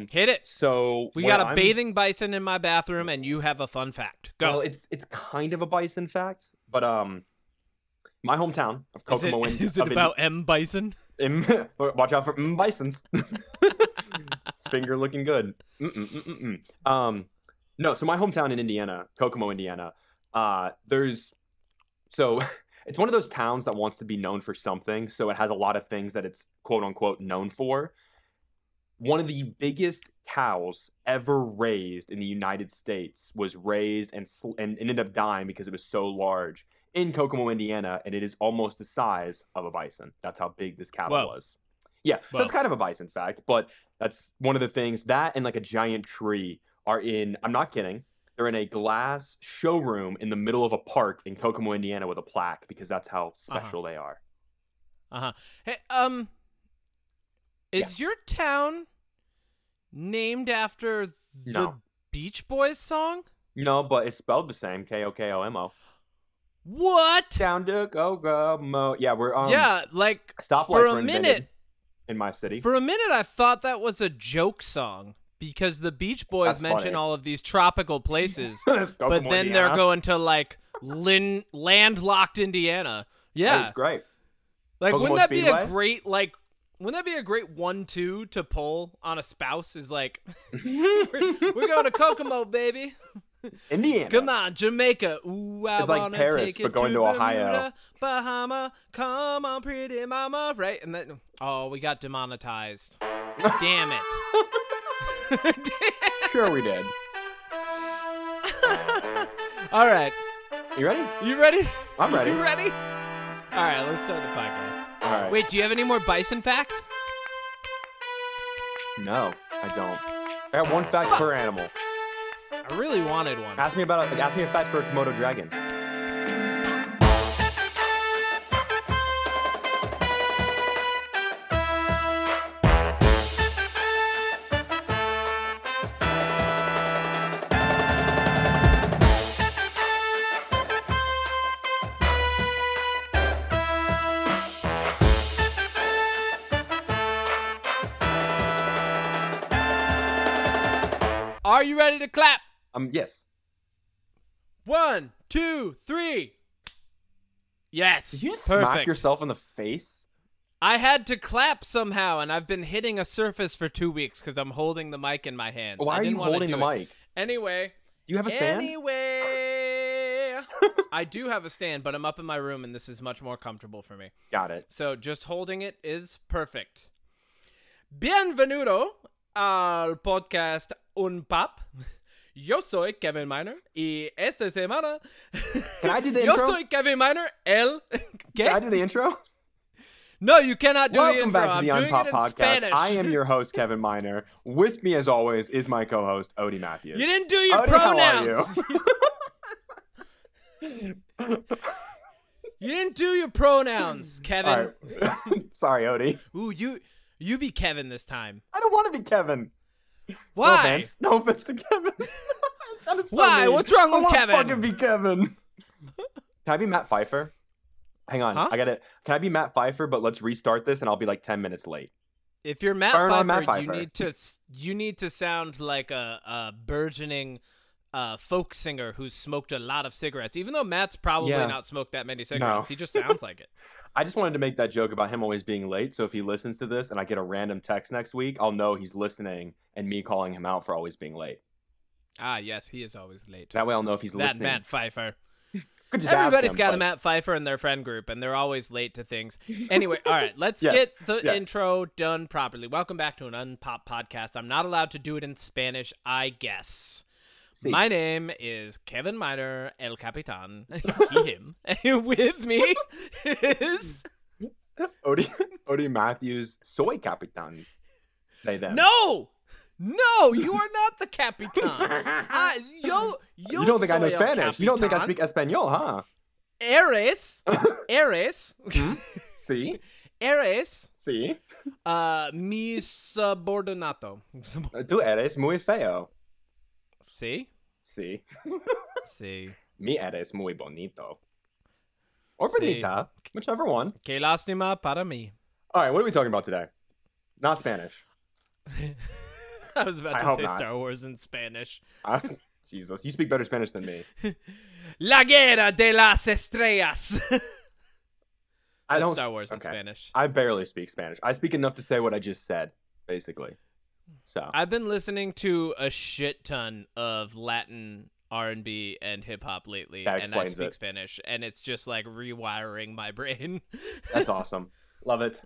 Hit it. So we got a bathing bison in my bathroom, and you have a fun fact. Go. Well, it's kind of a bison fact, but my hometown of Kokomo. Is it about M bison? Watch out for bisons. His finger looking good. No, so my hometown in Indiana, Kokomo, Indiana. It's one of those towns that wants to be known for something, so it has a lot of things that it's quote unquote known for. One of the biggest cows ever raised in the United States was raised and ended up dying because it was so large in Kokomo, Indiana, and it is almost the size of a bison. That's how big this cow was. Yeah, that's kind of a bison fact, but that's one of the things. That and like a giant tree are in, I'm not kidding, they're in a glass showroom in the middle of a park in Kokomo, Indiana with a plaque because that's how special they are. Hey, is your town named after the Beach Boys song? No, but it's spelled the same, Kokomo. What? Down to Kokomo. Yeah, we're stoplights for were a minute in my city. For a minute, I thought that was a joke song because the Beach Boys mention all of these tropical places, but then Indiana. they're going to like landlocked Indiana. Yeah, that's great. Like, Kokomo wouldn't that be Speedway? a great Wouldn't that be a great 1-2 to pull on a spouse? Is like, we're going to Kokomo, baby. Indiana. Come on, Jamaica. Ooh, I It's like wanna Paris, take it but going to Ohio. Bermuda, Bahama. Come on, pretty mama. Right? And then, we got demonetized. Damn it. Sure we did. All right. You ready? You ready? I'm ready. You ready? All right, let's start the podcast. All right. Wait, do you have any more bison facts? No, I don't. I got one fact per animal. I really wanted one. Ask me a fact for a Komodo dragon. Are you ready to clap? Yes. 1, 2, 3. Yes. Did you just perfect. smack yourself in the face? I had to clap somehow, and I've been hitting a surface for 2 weeks because I'm holding the mic in my hands. Why are you holding the mic? Anyway. Do you have a stand? Anyway. I do have a stand, but I'm up in my room, and this is much more comfortable for me. Got it. So just holding it is perfect. Bienvenido al podcast Un Pap. Yo soy Kevin Miner y esta semana. Can I do the intro? Yo soy Kevin Miner. ¿Qué? Can I do the intro? No, you cannot do the Welcome intro. back to the I'm doing Unpop it in Podcast. Spanish. I am your host, Kevin Miner. With me, as always, is my co-host, Odie Matthews. You didn't do your Odie, pronouns. how are you? You didn't do your pronouns, Kevin. All right. Sorry, Odie. Ooh, you be Kevin this time. I don't want to be Kevin. Why? No offense to Kevin. So why? mean. What's wrong with I Kevin? I want to fucking be Kevin. Can I be Matt Pfeiffer? Hang on. Huh? Can I be Matt Pfeiffer, but let's restart this and I'll be like 10 minutes late. If you're Matt Turn Pfeiffer, on Matt Pfeiffer. you need to sound like a burgeoning folk singer who's smoked a lot of cigarettes. Even though Matt's probably not smoked that many cigarettes, he just sounds like it. I just wanted to make that joke about him always being late, so if he listens to this and I get a random text next week, I'll know he's listening and me calling him out for always being late. Ah, yes, he is always late. That way I'll know if he's listening. That Matt Pfeiffer. Could just Everybody's ask him, got a but... Matt Pfeiffer in their friend group, and they're always late to things. Anyway, all right, let's get the intro done properly. Welcome back to an Unpop Podcast. I'm not allowed to do it in Spanish, I guess. Sí. My name is Kevin Miner, El Capitan, he, him. And with me is... Odie Matthews, soy Capitan. They, them. No, you are not the Capitan. You don't think I know Spanish. You don't think I speak Espanol, huh? Eres. Sí. Eres. Sí. Mi subordinato. Tú eres muy feo. Sí. Sí. Sí. Mi eres muy bonito. Or bonita, whichever one. Que lástima para mí. All right, what are we talking about today? Not Spanish. I was about to say Star Wars in Spanish. Jesus, you speak better Spanish than me. La guerra de las estrellas. I don't Star Wars in Spanish. I barely speak Spanish. I speak enough to say what I just said, basically. So I've been listening to a shit ton of Latin R&B and hip hop lately, and I speak Spanish, and it's just like rewiring my brain. That's awesome. Love it.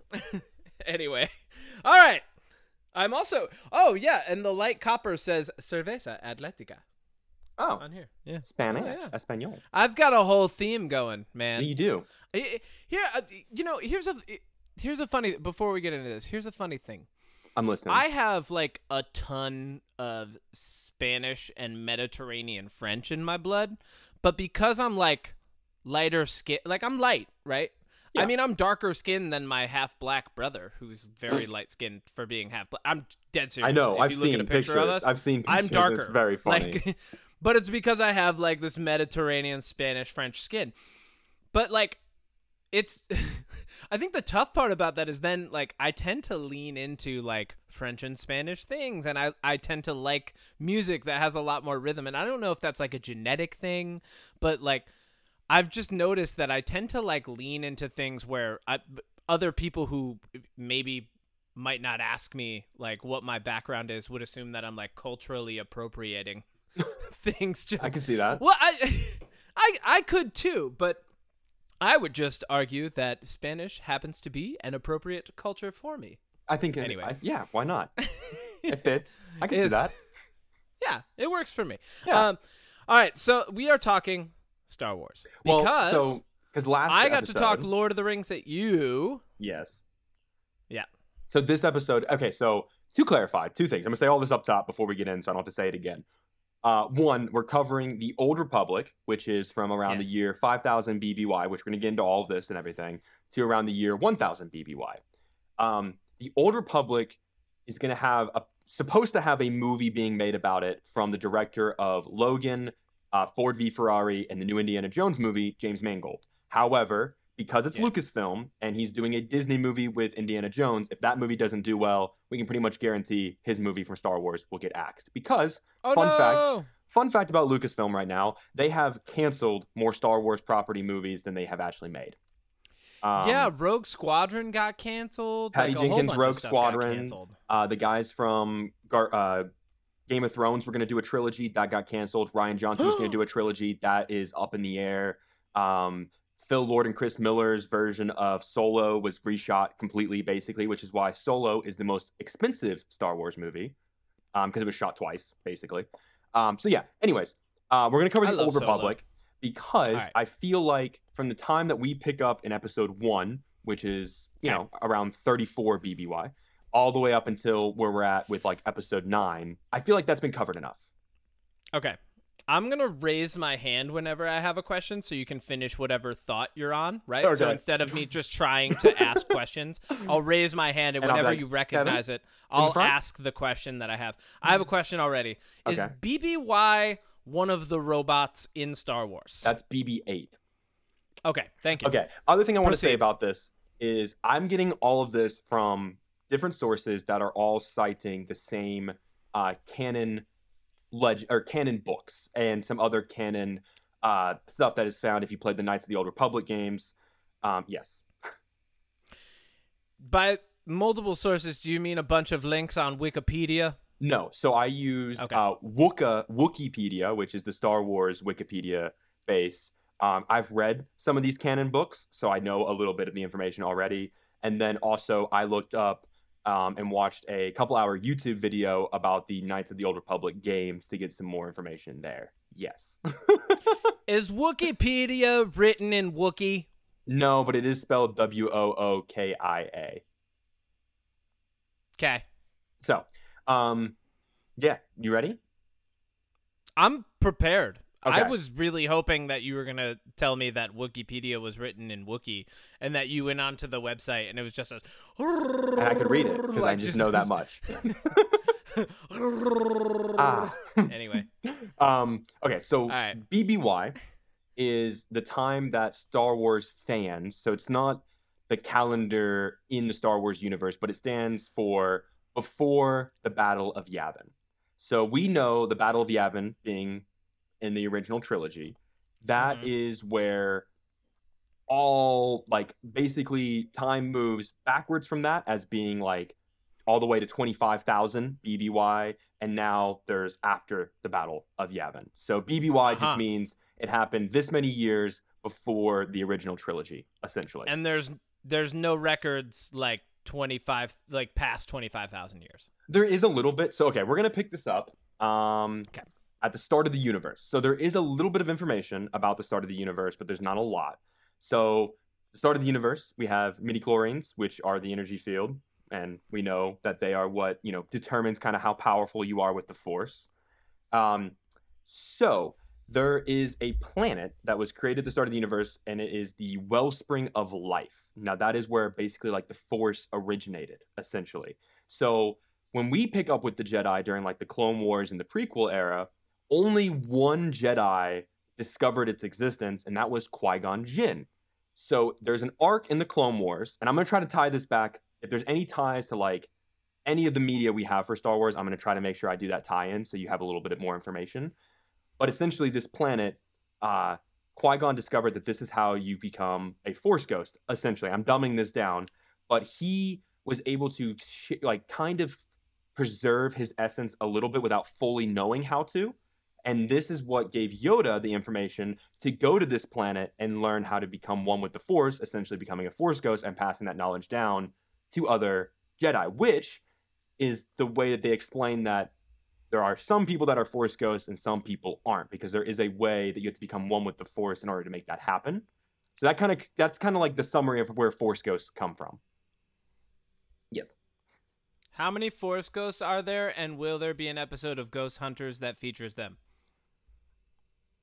Anyway, all right. I'm also. Oh yeah, and the light copper says cerveza atlética. Oh, on here, yeah, Spanish, español. I've got a whole theme going, man. You do. Here, here's a funny. Before we get into this, here's a funny thing. I'm listening. I have like a ton of Spanish and Mediterranean French in my blood, but because I'm like lighter skin, like I'm light, right? Yeah. I mean, I'm darker skinned than my half black brother, who's very light skinned for being half black. I'm dead serious. I know. I've seen pictures of us, I've seen pictures. I'm darker. It's very funny. Like, but it's because I have like this Mediterranean Spanish French skin. But like, it's I think the tough part about that is then like I tend to lean into like French and Spanish things, and I tend to like music that has a lot more rhythm, and I don't know if that's like a genetic thing, but like I've just noticed that I tend to like lean into things where other people who maybe might not ask me like what my background is would assume that I'm like culturally appropriating things. I can see that. Well, I could too, but I would just argue that Spanish happens to be an appropriate culture for me. I think anyway. Yeah, why not? It fits. I can see that. Yeah, it works for me. Yeah. All right, so we are talking Star Wars because I got to talk Lord of the Rings at you. Yes. Yeah. So this episode. Okay, so to clarify, two things. I'm gonna say all this up top before we get in, so I don't have to say it again. One, we're covering the Old Republic, which is from around the year 5000 BBY, which we're going to get into all of this and everything, to around the year 1000 BBY. The Old Republic is going to have supposed to have a movie being made about it from the director of Logan, Ford v Ferrari, and the new Indiana Jones movie, James Mangold. However, because it's Lucasfilm and he's doing a Disney movie with Indiana Jones, if that movie doesn't do well, we can pretty much guarantee his movie from Star Wars will get axed. Because, fun fact about Lucasfilm right now, they have canceled more Star Wars property movies than they have actually made. Rogue Squadron got canceled. Patty Jenkins' Rogue Squadron. The guys from Game of Thrones were going to do a trilogy. That got canceled. Rian Johnson was going to do a trilogy. That is up in the air. Phil Lord and Chris Miller's version of Solo was reshot completely, basically, which is why Solo is the most expensive Star Wars movie, because it was shot twice, basically. So yeah, anyways, we're going to cover the Old Republic because I feel like from the time that we pick up in episode 1, which is, you know, around 34 BBY, all the way up until where we're at with like episode 9, I feel like that's been covered enough. Okay. I'm going to raise my hand whenever I have a question so you can finish whatever thought you're on, right? Okay. So instead of me just trying to ask questions, I'll raise my hand, and whenever you recognize it, I'll ask the question that I have. I have a question already. Is BBY one of the robots in Star Wars? That's BB-8. Okay, thank you. Okay, other thing I want to say about this is I'm getting all of this from different sources that are all citing the same canon canon books and some other canon stuff that is found if you played the Knights of the Old Republic games. Yes. By multiple sources, do you mean a bunch of links on Wikipedia? No. So I use Wikipedia, which is the Star Wars Wikipedia base. I've read some of these canon books, so I know a little bit of the information already. And then also I looked up and watched a couple-hour YouTube video about the Knights of the Old Republic games to get some more information there. Yes. Is Wikipedia written in Wookiee? No, but it is spelled W-O-O-K-I-A. Okay. So, yeah, you ready? I'm prepared. Okay. I was really hoping that you were going to tell me that Wikipedia was written in Wookiee and that you went onto the website and it was just a... And I could read it because I just know that much. Anyway. Okay, so BBY is the time that Star Wars fans, so it's not the calendar in the Star Wars universe, but it stands for before the Battle of Yavin. So we know the Battle of Yavin being in the original trilogy. That is where all, like, basically time moves backwards from that as being, like, all the way to 25,000 BBY, and now there's after the Battle of Yavin. So BBY just means it happened this many years before the original trilogy, essentially. And there's no records like 25, like past 25,000 years. There is a little bit. So, okay, we're going to pick this up at the start of the universe. So there is a little bit of information about the start of the universe, but there's not a lot. So the start of the universe, we have midichlorians, which are the energy field. And we know that they are what, determines kind of how powerful you are with the Force. So there is a planet that was created at the start of the universe, and it is the wellspring of life. Now, that is where basically like the Force originated, essentially. So when we pick up with the Jedi during like the Clone Wars and the prequel era, only one Jedi discovered its existence, and that was Qui-Gon Jinn. So there's an arc in the Clone Wars, and I'm going to try to tie this back. If there's any ties to like any of the media we have for Star Wars, I'm going to try to make sure I do that tie-in so you have a little bit more information. But essentially this planet, Qui-Gon discovered that this is how you become a Force ghost, essentially. I'm dumbing this down, but he was able to kind of preserve his essence a little bit without fully knowing how to. And this is what gave Yoda the information to go to this planet and learn how to become one with the Force, essentially becoming a Force ghost and passing that knowledge down to other Jedi, which is the way that they explain that there are some people that are Force ghosts and some people aren't, because there is a way that you have to become one with the Force in order to make that happen. So that's kind of like the summary of where Force ghosts come from. Yes. How many Force ghosts are there, and will there be an episode of Ghost Hunters that features them?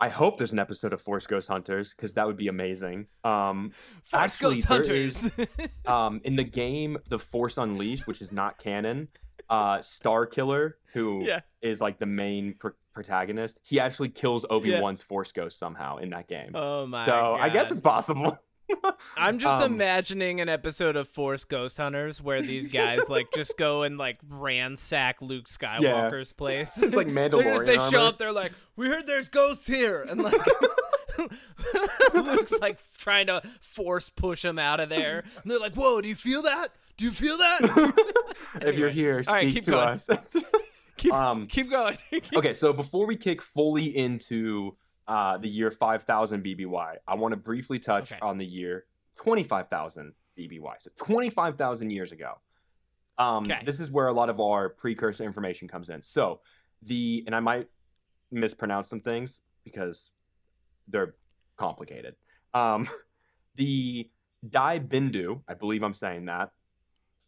I hope there's an episode of Force Ghost Hunters, because that would be amazing. Force Ghost Hunters. In the game The Force Unleashed, which is not canon, Star Killer, who is like the main protagonist, he actually kills Obi-Wan's Force Ghost somehow in that game. Oh my God. I guess it's possible. I'm just imagining an episode of Force Ghost Hunters where these guys like just go and like ransack Luke Skywalker's place. It's like Mandalorian. They show up, they're like, "We heard there's ghosts here," and like Luke's like trying to force push him out of there. And they're like, "Whoa, do you feel that? Do you feel that?" Anyway, if you're here, speak to us. keep going. Okay, so before we kick fully into the year 5000 BBY, I want to briefly touch on the year 25,000 BBY. So 25,000 years ago. This is where a lot of our precursor information comes in. So and I might mispronounce some things because they're complicated. The Dai Bindu, I believe I'm saying that,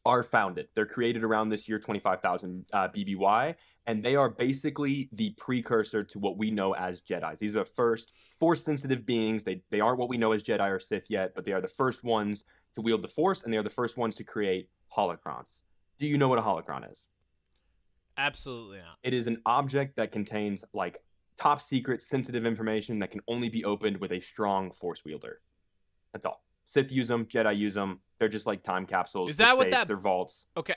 are founded. They're created around this year 25,000 BBY, and they are basically the precursor to what we know as Jedis. These are the first Force-sensitive beings. They aren't what we know as Jedi or Sith yet, but they are the first ones to wield the Force, and they are the first ones to create holocrons. Do you know what a holocron is? Absolutely not. It is an object that contains like top secret sensitive information that can only be opened with a strong Force wielder. That's all. Sith use them, Jedi use them. They're just like time capsules. Is that what that? They're vaults. Okay.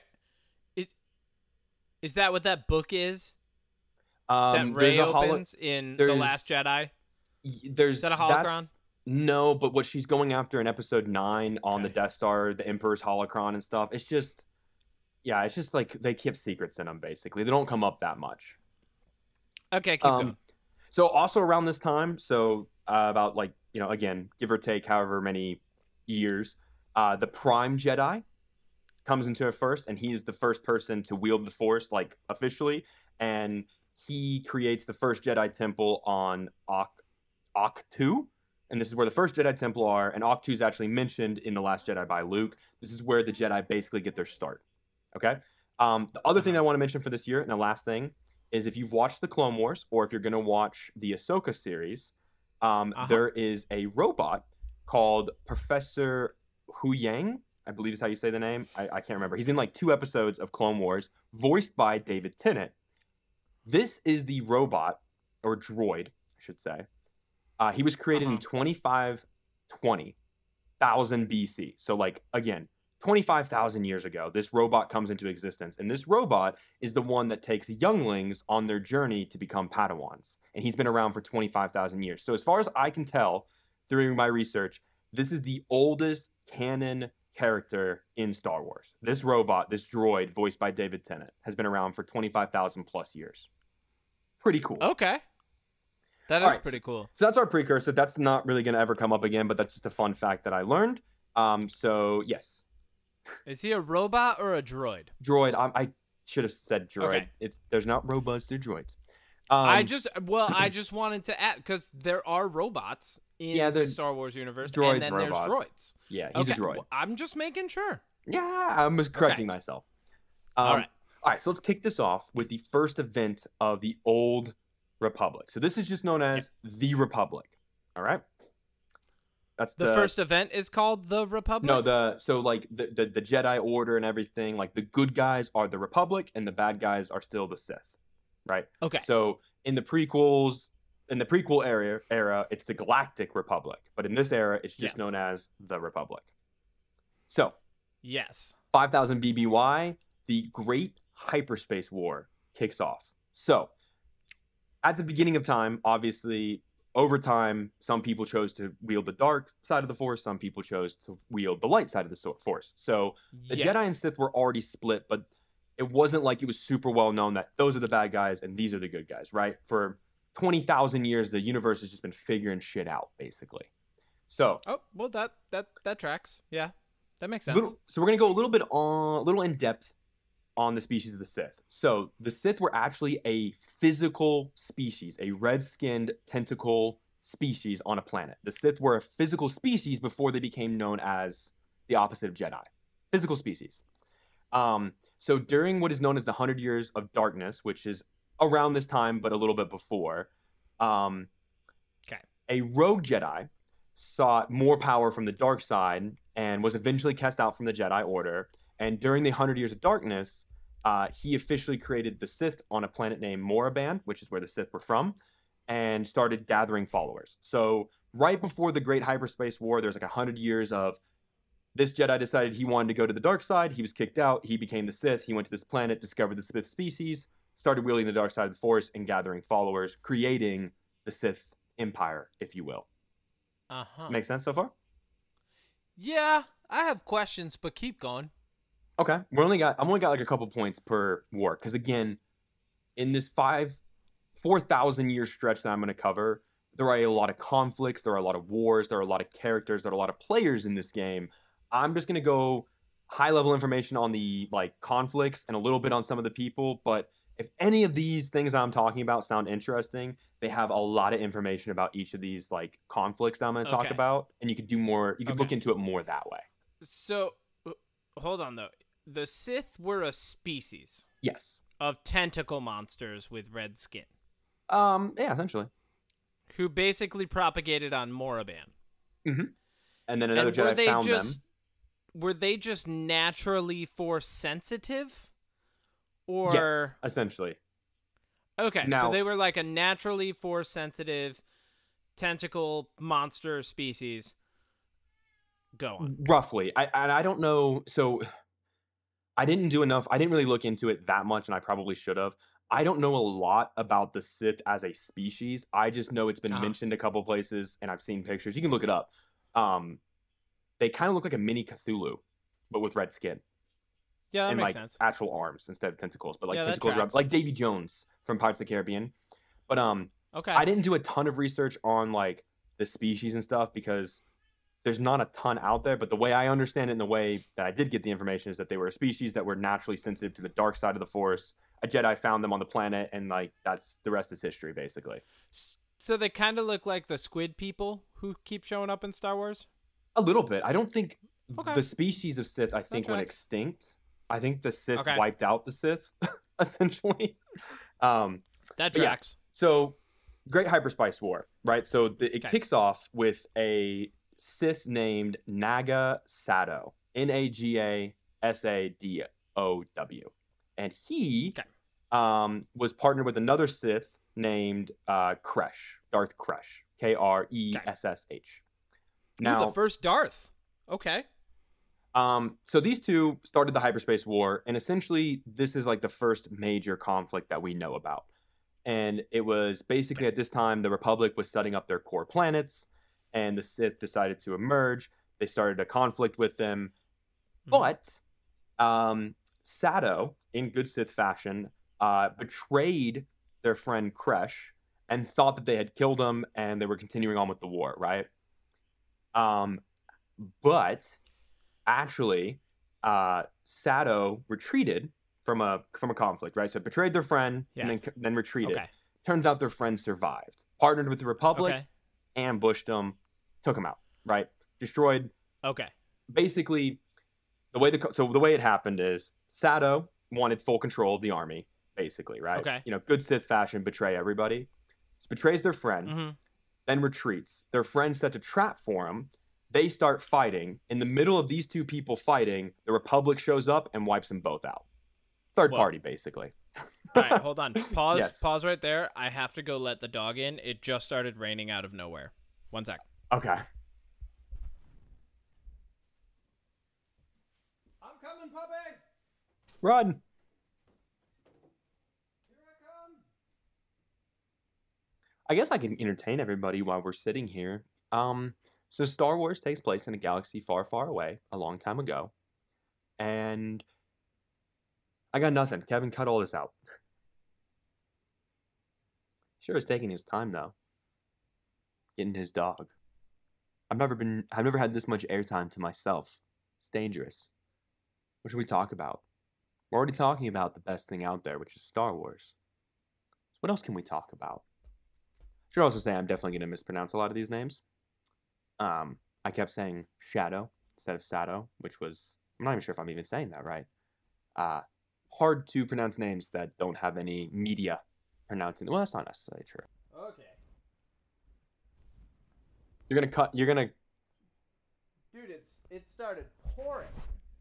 Is that what that book is? That Rey opens in The Last Jedi? Is that a holocron? No, but what she's going after in episode 9 on the Death Star, the Emperor's holocron and stuff, it's just like they keep secrets in them, basically. They don't come up that much. Okay, keep going. So also around this time, about like, again, give or take however many years, the Prime Jedi comes into it first, and he is the first person to wield the Force, like, officially, and he creates the first Jedi Temple on Ahch-To, and this is where the first Jedi Temple are, and Ahch-To is actually mentioned in The Last Jedi by Luke. This is where the Jedi basically get their start, okay? The other thing I want to mention for this year, and the last thing, is if you've watched the Clone Wars, or if you're going to watch the Ahsoka series, there is a robot called Professor Huyang, I believe is how you say the name. I can't remember. He's in like 2 episodes of Clone Wars, voiced by David Tennant. This is the robot, or droid, I should say. He was created in 2520,000 BC. So, like, again, 25,000 years ago, this robot comes into existence. And this robot is the one that takes younglings on their journey to become Padawans. And he's been around for 25,000 years. So as far as I can tell through my research, this is the oldest canon character in Star Wars. This robot, this droid voiced by David Tennant, has been around for 25,000 plus years. Pretty cool. Okay. That is pretty cool. So that's our precursor. That's not really going to ever come up again, but that's just a fun fact that I learned. So yes. Is he a robot or a droid? Droid. I should have said droid. Okay. There's not robots, they're droids. I just wanted to add, because there are robots in the Star Wars universe, droids, and then robots. there's droids. Yeah, he's a droid. Well, I'm just making sure. Yeah, I was correcting myself. All right, so let's kick this off with the first event of the Old Republic. So this is just known as the Republic. All right? That's the first event is called the Republic? No, the Jedi Order and everything, like the good guys are the Republic and the bad guys are still the Sith, right? Okay. So in the prequel era, it's the Galactic Republic, but in this era, it's just known as the Republic. So, 5,000 BBY, the Great Hyperspace War kicks off. So, at the beginning of time, obviously, over time, some people chose to wield the dark side of the Force. Some people chose to wield the light side of the Force. So the Jedi and Sith were already split, but it wasn't like it was super well known that those are the bad guys and these are the good guys, right? For 20,000 years, the universe has just been figuring shit out, basically. So. Oh, well, that tracks. Yeah, that makes sense. So we're going to go a little in depth on the species of the Sith. So the Sith were actually a physical species, a red-skinned tentacle species on a planet. The Sith were a physical species before they became known as the opposite of Jedi. Physical species. So during what is known as the 100 Years of Darkness, which is around this time but a little bit before, a rogue Jedi sought more power from the dark side and was eventually cast out from the Jedi Order. And during the 100 Years of Darkness, he officially created the Sith on a planet named Moraband, which is where the Sith were from, and started gathering followers. So right before the Great Hyperspace War, there's like 100 years of this Jedi decided he wanted to go to the dark side. He was kicked out. He became the Sith. He went to this planet, discovered the Sith species, started wielding the dark side of the Force and gathering followers, creating the Sith Empire, if you will. Does that make sense so far? Yeah, I have questions, but keep going. Okay, I've only got like a couple points per war, because again, in this 4,000 year stretch that I'm going to cover, there are a lot of conflicts, there are a lot of wars, there are a lot of characters, there are a lot of players in this game. I'm just going to go high level information on the like conflicts and a little bit on some of the people, but if any of these things I'm talking about sound interesting, they have a lot of information about each of these like conflicts that I'm going to talk about, and you could do more. You could look into it more that way. So, hold on though. The Sith were a species. Yes. Of tentacle monsters with red skin. Yeah, essentially. Who basically propagated on Moraband. Mm-hmm. And then another Jedi found them. Were they just naturally Force sensitive? Or yes, essentially. Okay, so they were like a naturally Force sensitive tentacle monster species. Go on. Roughly. I don't know. So I didn't do enough. I didn't really look into it that much, and I probably should have. I don't know a lot about the Sith as a species. I just know it's been mentioned a couple places, and I've seen pictures. You can look it up. They kind of look like a mini Cthulhu, but with red skin. Yeah, that and makes like sense. Actual arms instead of tentacles, but like tentacles around, like Davy Jones from Pirates of the Caribbean. But I didn't do a ton of research on like the species and stuff because there's not a ton out there. But the way I understand it and the way that I did get the information is that they were a species that were naturally sensitive to the dark side of the Force. A Jedi found them on the planet, and like that's the rest is history, basically. So they kind of look like the squid people who keep showing up in Star Wars? A little bit. I don't think the species of Sith, went extinct. I think the Sith wiped out the Sith, essentially. That tracks. Yeah. So, Great Hyperspace War, right? So, it kicks off with a Sith named Naga Sadow. Nagasadow. And he was partnered with another Sith named Kresh, Darth Kresh. Krесsh. Now, the first Darth. Okay. So these two started the hyperspace war, and essentially this is like the first major conflict that we know about. And it was basically at this time the Republic was setting up their core planets, and the Sith decided to emerge. They started a conflict with them, but Sato, in good Sith fashion, betrayed their friend Kresh and thought that they had killed him, and they were continuing on with the war, right? But actually, Sato retreated from a conflict, right? So betrayed their friend and then retreated. Okay. Turns out their friend survived, partnered with the Republic, ambushed them, took them out, right? Destroyed. Okay. Basically, the way it happened is Sato wanted full control of the army, basically, right? Okay. Good Sith fashion, betray everybody. So betrays their friend, then retreats. Their friend sets a trap for him. They start fighting. In the middle of these two people fighting, the Republic shows up and wipes them both out. Third party, basically. All right, hold on. Pause. Yes. Pause right there. I have to go let the dog in. It just started raining out of nowhere. 1 sec. Okay. I'm coming, puppy. Run. Here I come. I guess I can entertain everybody while we're sitting here. So Star Wars takes place in a galaxy far, far away, a long time ago. And I got nothing. Kevin, cut all this out. Sure is taking his time, though. Getting his dog. I've never had this much airtime to myself. It's dangerous. What should we talk about? We're already talking about the best thing out there, which is Star Wars. So what else can we talk about? Should also say I'm definitely going to mispronounce a lot of these names. I kept saying Shadow instead of Sato, which was, I'm not even sure if I'm even saying that right. Hard to pronounce names that don't have any media pronouncing. Well, that's not necessarily true. Okay. You're gonna. Dude, it started pouring.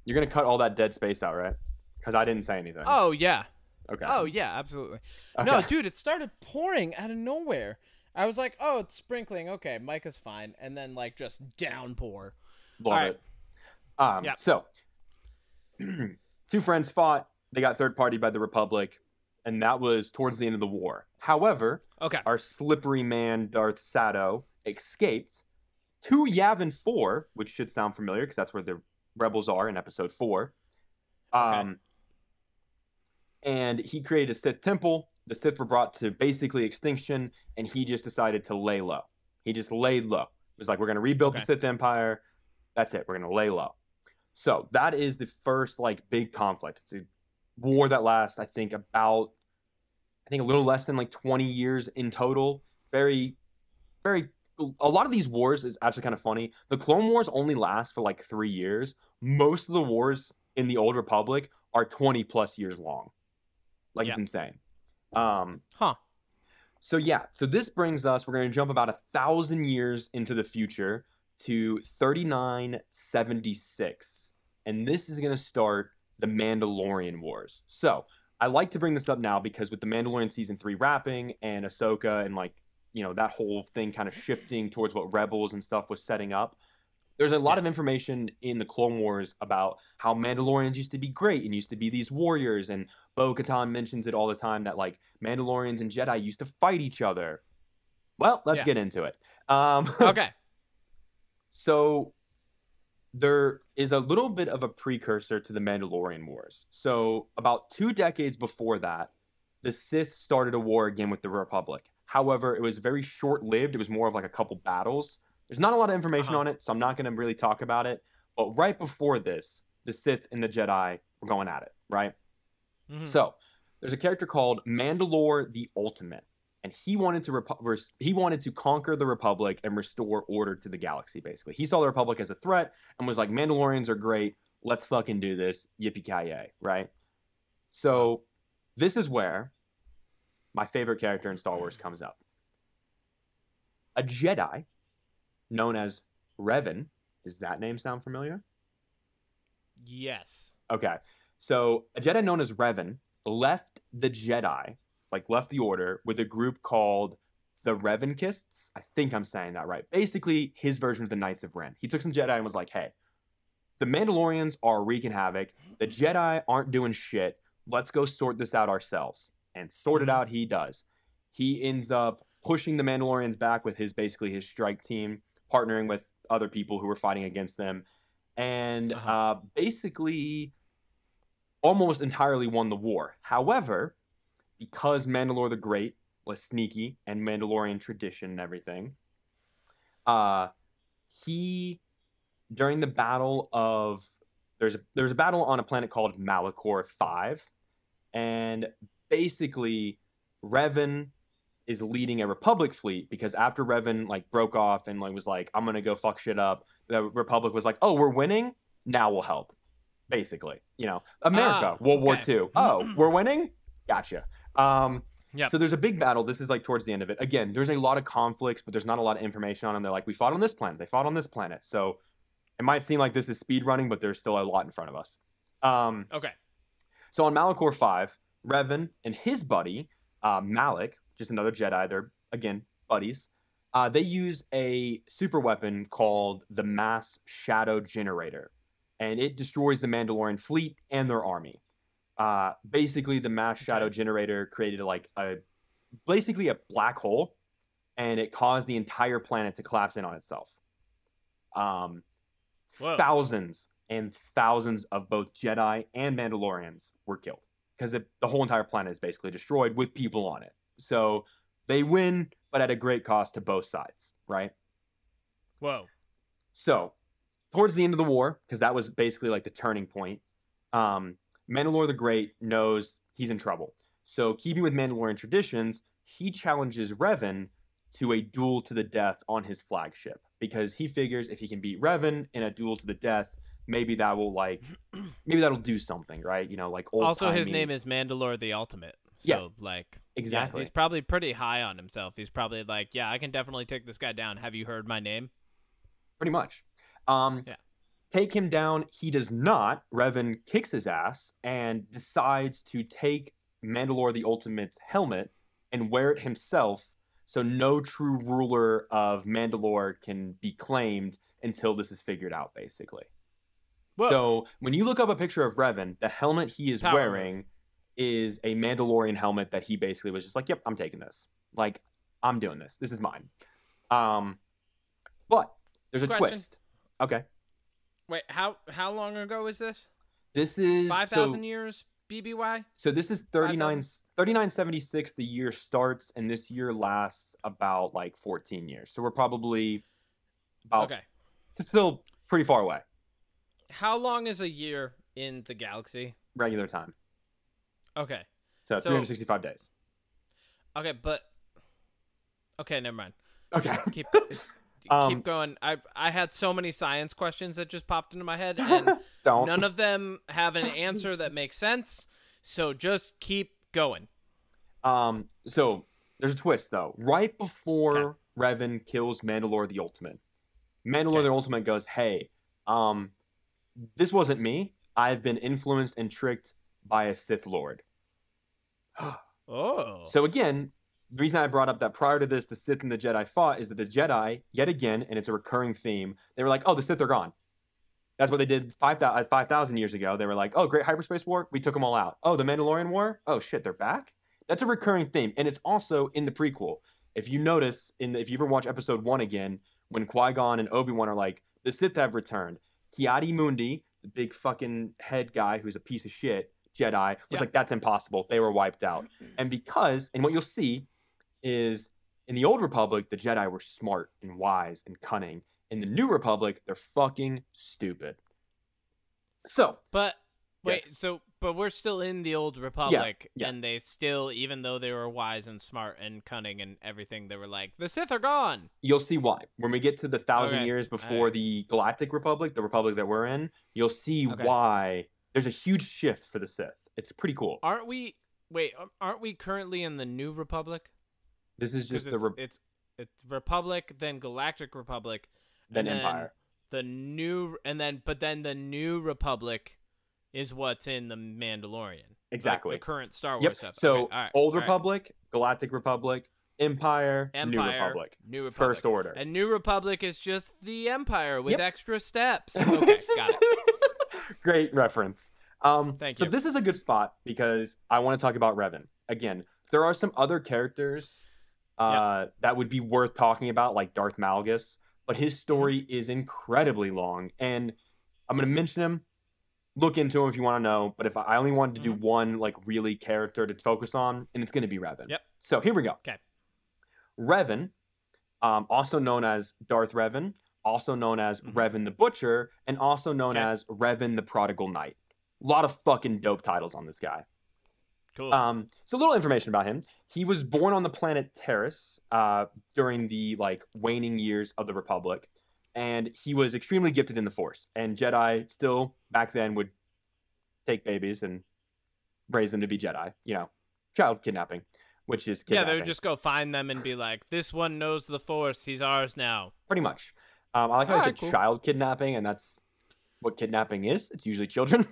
You're gonna cut all that dead space out, right? Because I didn't say anything. Oh yeah. Okay. Oh yeah, absolutely. Okay. No, dude, it started pouring out of nowhere. I was like, oh, it's sprinkling. Okay, Micah's fine. And then, like, just downpour. Love it. Yep. So, two friends fought. They got third party by the Republic. And that was towards the end of the war. However, our slippery man, Darth Sato, escaped to Yavin 4, which should sound familiar because that's where the rebels are in episode 4. And he created a Sith temple. The Sith were brought to basically extinction, and he just decided to lay low. He just laid low. It was like, we're going to rebuild the Sith Empire. That's it. We're going to lay low. So that is the first, like, big conflict. It's a war that lasts, I think, a little less than, like, 20 years in total. Very, very... A lot of these wars is actually kind of funny. The Clone Wars only last for, like, 3 years. Most of the wars in the Old Republic are 20-plus years long. Like, it's insane. So this brings us, we're going to jump about 1,000 years into the future to 3976. And this is going to start the Mandalorian Wars. So I like to bring this up now because with the Mandalorian season 3 wrapping and Ahsoka and, like, that whole thing kind of shifting towards what Rebels and stuff was setting up, there's a lot of information in the Clone Wars about how Mandalorians used to be great and used to be these warriors. And Bo-Katan mentions it all the time that, like, Mandalorians and Jedi used to fight each other. Well, let's get into it. Okay. So there is a little bit of a precursor to the Mandalorian Wars. So about 2 decades before that, the Sith started a war again with the Republic. However, it was very short-lived. It was more of like a couple battles. There's not a lot of information on it, so I'm not going to really talk about it. But right before this, the Sith and the Jedi were going at it, right? Mm-hmm. So there's a character called Mandalore the Ultimate, and he wanted to conquer the Republic and restore order to the galaxy, basically. He saw the Republic as a threat and was like, Mandalorians are great. Let's fucking do this. Yippee-ki-yay, right? So this is where my favorite character in Star Wars comes up. A Jedi known as Revan. Does that name sound familiar? Yes. Okay. So a Jedi known as Revan left the Jedi, like left the Order, with a group called the Revankists. I think I'm saying that right. Basically, his version of the Knights of Ren. He took some Jedi and was like, hey, the Mandalorians are wreaking havoc. The Jedi aren't doing shit. Let's go sort this out ourselves. And sort it out he does. He ends up pushing the Mandalorians back with his strike team, partnering with other people who were fighting against them, and basically almost entirely won the war. However, because Mandalore the Great was sneaky and Mandalorian tradition and everything, he, during the battle of, there's a battle on a planet called Malachor 5, and basically Revan is leading a Republic fleet, because after Revan like broke off and like was like, I'm gonna go fuck shit up, the Republic was like, oh, we're winning, now we'll help. Basically, you know, America, World War II. Oh, we're winning, gotcha. So there's a big battle. This is like towards the end of it. Again, there's a lot of conflicts, but there's not a lot of information on them. They're like, we fought on this planet, they fought on this planet. So it might seem like this is speed running, but there's still a lot in front of us. So on Malachor 5, Revan and his buddy, Malik, just another Jedi, they're, again, buddies, they use a super weapon called the Mass Shadow Generator, and it destroys the Mandalorian fleet and their army. Basically, the Mass Shadow Generator created like basically a black hole, and it caused the entire planet to collapse in on itself. Thousands and thousands of both Jedi and Mandalorians were killed, because the whole entire planet is basically destroyed with people on it. So they win, but at a great cost to both sides, right? Whoa. So towards the end of the war, because that was basically like the turning point, Mandalore the Great knows he's in trouble. So keeping with Mandalorian traditions, he challenges Revan to a duel to the death on his flagship, because he figures if he can beat Revan in a duel to the death, maybe that will maybe that'll do something, right? You know, like old. Also, his name is Mandalore the Ultimate. So exactly. He's probably pretty high on himself. He's probably like, yeah, I can definitely take this guy down. Have you heard my name? Pretty much. Take him down. He does not. Revan kicks his ass and decides to take Mandalore the Ultimate's helmet and wear it himself, so no true ruler of Mandalore can be claimed until this is figured out, basically. Whoa. So when you look up a picture of Revan, the helmet he is wearing is a Mandalorian helmet that he basically was just like, yep, I'm taking this. Like, I'm doing this. This is mine. But there's a twist. Okay. Wait, how long ago is this? This is 5,000 years BBY? So this is 3976. The year starts, and this year lasts about like 14 years. So we're probably about still pretty far away. How long is a year in the galaxy? Regular time. Okay. So 365 days. Okay, but never mind. Okay. Keep going. I had so many science questions that just popped into my head, and none of them have an answer that makes sense. So just keep going. So there's a twist though. Right before Revan kills Mandalore the Ultimate, Mandalore the Ultimate goes, "Hey, this wasn't me. I've been influenced and tricked by a Sith Lord." So again, the reason I brought up that prior to this, the Sith and the Jedi fought is that the Jedi, yet again, and it's a recurring theme, they were like, oh, the Sith are gone. That's what they did 5,000 years ago. They were like, oh, great hyperspace war, we took them all out. Oh, the Mandalorian war? Oh, shit, they're back? That's a recurring theme, and it's also in the prequel. If you notice, if you ever watch episode 1 again, when Qui-Gon and Obi-Wan are like, the Sith have returned, Ki-Adi-Mundi, the big fucking head guy who's a piece of shit, Jedi, was like, that's impossible. They were wiped out. And what you'll see is in the Old Republic, the Jedi were smart and wise and cunning. In the New Republic, they're fucking stupid. So, but we're still in the Old Republic, and they still, even though they were wise and smart and cunning and everything, they were like, the Sith are gone. You'll see why when we get to the 1,000 years before the Galactic Republic, the Republic that we're in. You'll see why there's a huge shift for the Sith. It's pretty cool. Aren't we currently in the New Republic? This is just it's Republic, then Galactic Republic, then Empire. But then the New Republic is what's in the Mandalorian. Exactly. Like the current Star Wars stuff. So Old Republic, Galactic Republic, Empire, Empire, New Republic. First Order. And New Republic is just the Empire with extra steps. Okay, got it. Great reference. Thank you. So this is a good spot because I want to talk about Revan. Again, there are some other characters that would be worth talking about, like Darth Malgus, but his story is incredibly long. And I'm going to mention him. Look into him if you want to know. But if I only wanted to do one, like, really character to focus on, and it's going to be Revan. Yep. So here we go. Okay. Revan, also known as Darth Revan, also known as Revan the Butcher, and also known as Revan the Prodigal Knight. A lot of fucking dope titles on this guy. Cool. So a little information about him. He was born on the planet Terrace during the, like, waning years of the Republic. And he was extremely gifted in the Force. And Jedi still, back then, would take babies and raise them to be Jedi. You know, child kidnapping, which is kidnapping. Yeah, they would just go find them and be like, this one knows the Force. He's ours now. Pretty much. I like how I said child kidnapping, and that's what kidnapping is. It's usually children.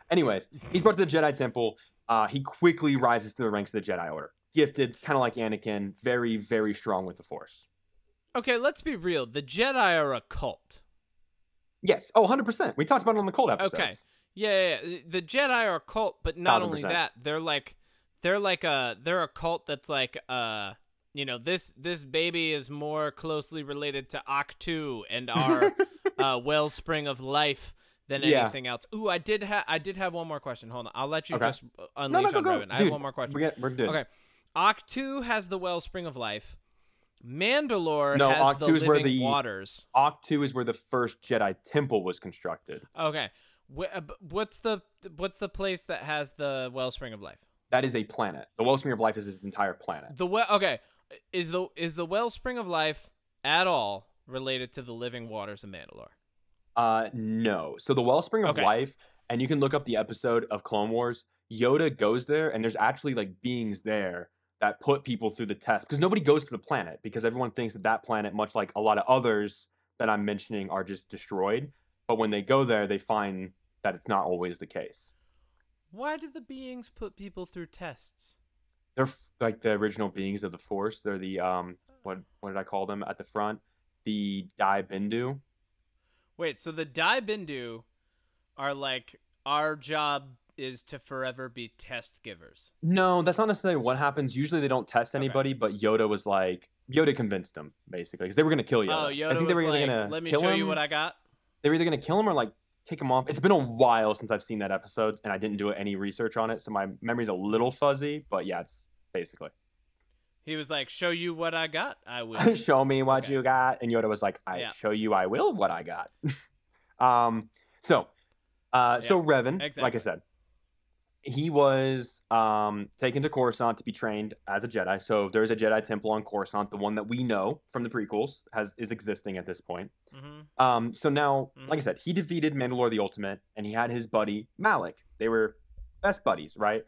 Anyways, he's brought to the Jedi Temple. He quickly rises to the ranks of the Jedi Order. Gifted, kind of like Anakin, very, very strong with the Force. Okay, let's be real. The Jedi are a cult. Yes. Oh, 100%. We talked about it on the cult episodes. Okay. Yeah. The Jedi are a cult, but not 1000%. Only that, they're a cult that's like, you know, this baby is more closely related to Octu and our wellspring of life than anything else. Ooh, I did have one more question. Hold on. I'll let you just unleash on Revan. I have one more question. We're good. Okay. Octu has the wellspring of life. Mandalore has Octu the is where living waters. Octu is where the first Jedi temple was constructed. Okay. What's the place that has the wellspring of life? That is a planet. The wellspring of life is his entire planet. Okay. Is the wellspring of life at all related to the living waters of Mandalore? No. So the wellspring of life, and you can look up the episode of Clone Wars, Yoda goes there, and there's actually, like, beings there that put people through the test, because nobody goes to the planet, because everyone thinks that planet, much like a lot of others that I'm mentioning, are just destroyed. But when they go there, they find that it's not always the case. Why do the beings put people through tests? They're like the original beings of the Force. They're the what did I call them at the front? The Dai Bindu. Wait, so the Dai Bindu are like, our job is to forever be test givers. No, that's not necessarily what happens. Usually they don't test anybody, but Yoda convinced them, basically, because they were going to kill Yoda. Oh, Yoda I think they were either going to let me show you what I got. They were either going to kill him or, like, kick him off. It's been a while since I've seen that episode, and I didn't do any research on it, so my memory's a little fuzzy, but yeah, it's basically. He was like, show you what I got, I will. Show me what you got. And Yoda was like, show you I will what I got. So Revan, like I said, he was taken to Coruscant to be trained as a Jedi. So there's a Jedi temple on Coruscant, the one that we know from the prequels is existing at this point. So now, like I said, he defeated Mandalore the Ultimate, and he had his buddy Malik. They were best buddies, right?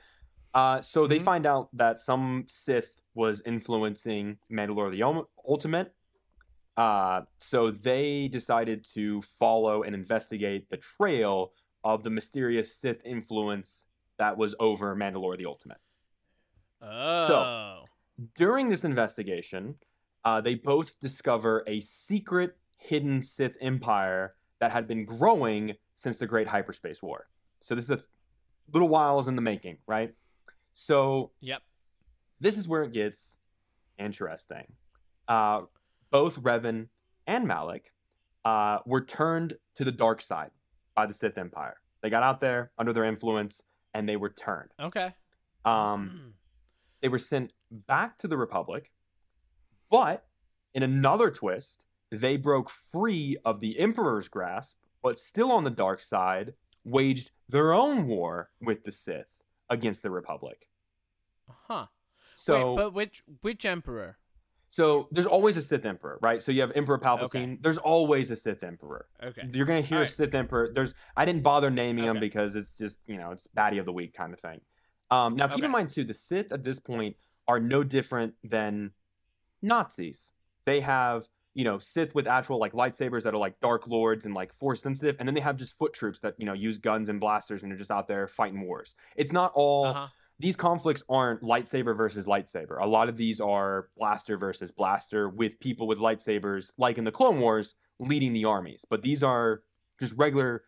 So they find out that some Sith was influencing Mandalore the Ultimate. So they decided to follow and investigate the trail of the mysterious Sith influence that was over Mandalore the Ultimate. Oh. So during this investigation, they both discover a secret hidden Sith empire that had been growing since the Great Hyperspace War. So this is a little whiles in the making, right? So this is where it gets interesting. Both Revan and Malik were turned to the dark side by the Sith Empire. They got out there under their influence, and they were turned. Okay. They were sent back to the Republic, but in another twist, they broke free of the Emperor's grasp, but still on the dark side, waged their own war with the Sith against the Republic. Huh. So, wait, but which Emperor? So there's always a Sith Emperor, right? So you have Emperor Palpatine. Okay. There's always a Sith Emperor. Okay. You're going to hear a Sith Emperor. I didn't bother naming them because it's just, it's baddie of the week kind of thing. Now, keep in mind, too, the Sith at this point are no different than Nazis. They have, Sith with actual, like, lightsabers that are, like, Dark Lords and, like, Force sensitive. And then they have just foot troops that, use guns and blasters and are just out there fighting wars. It's not all these conflicts aren't lightsaber versus lightsaber. A lot of these are blaster versus blaster, with people with lightsabers, like in the Clone Wars, leading the armies. But these are just regular,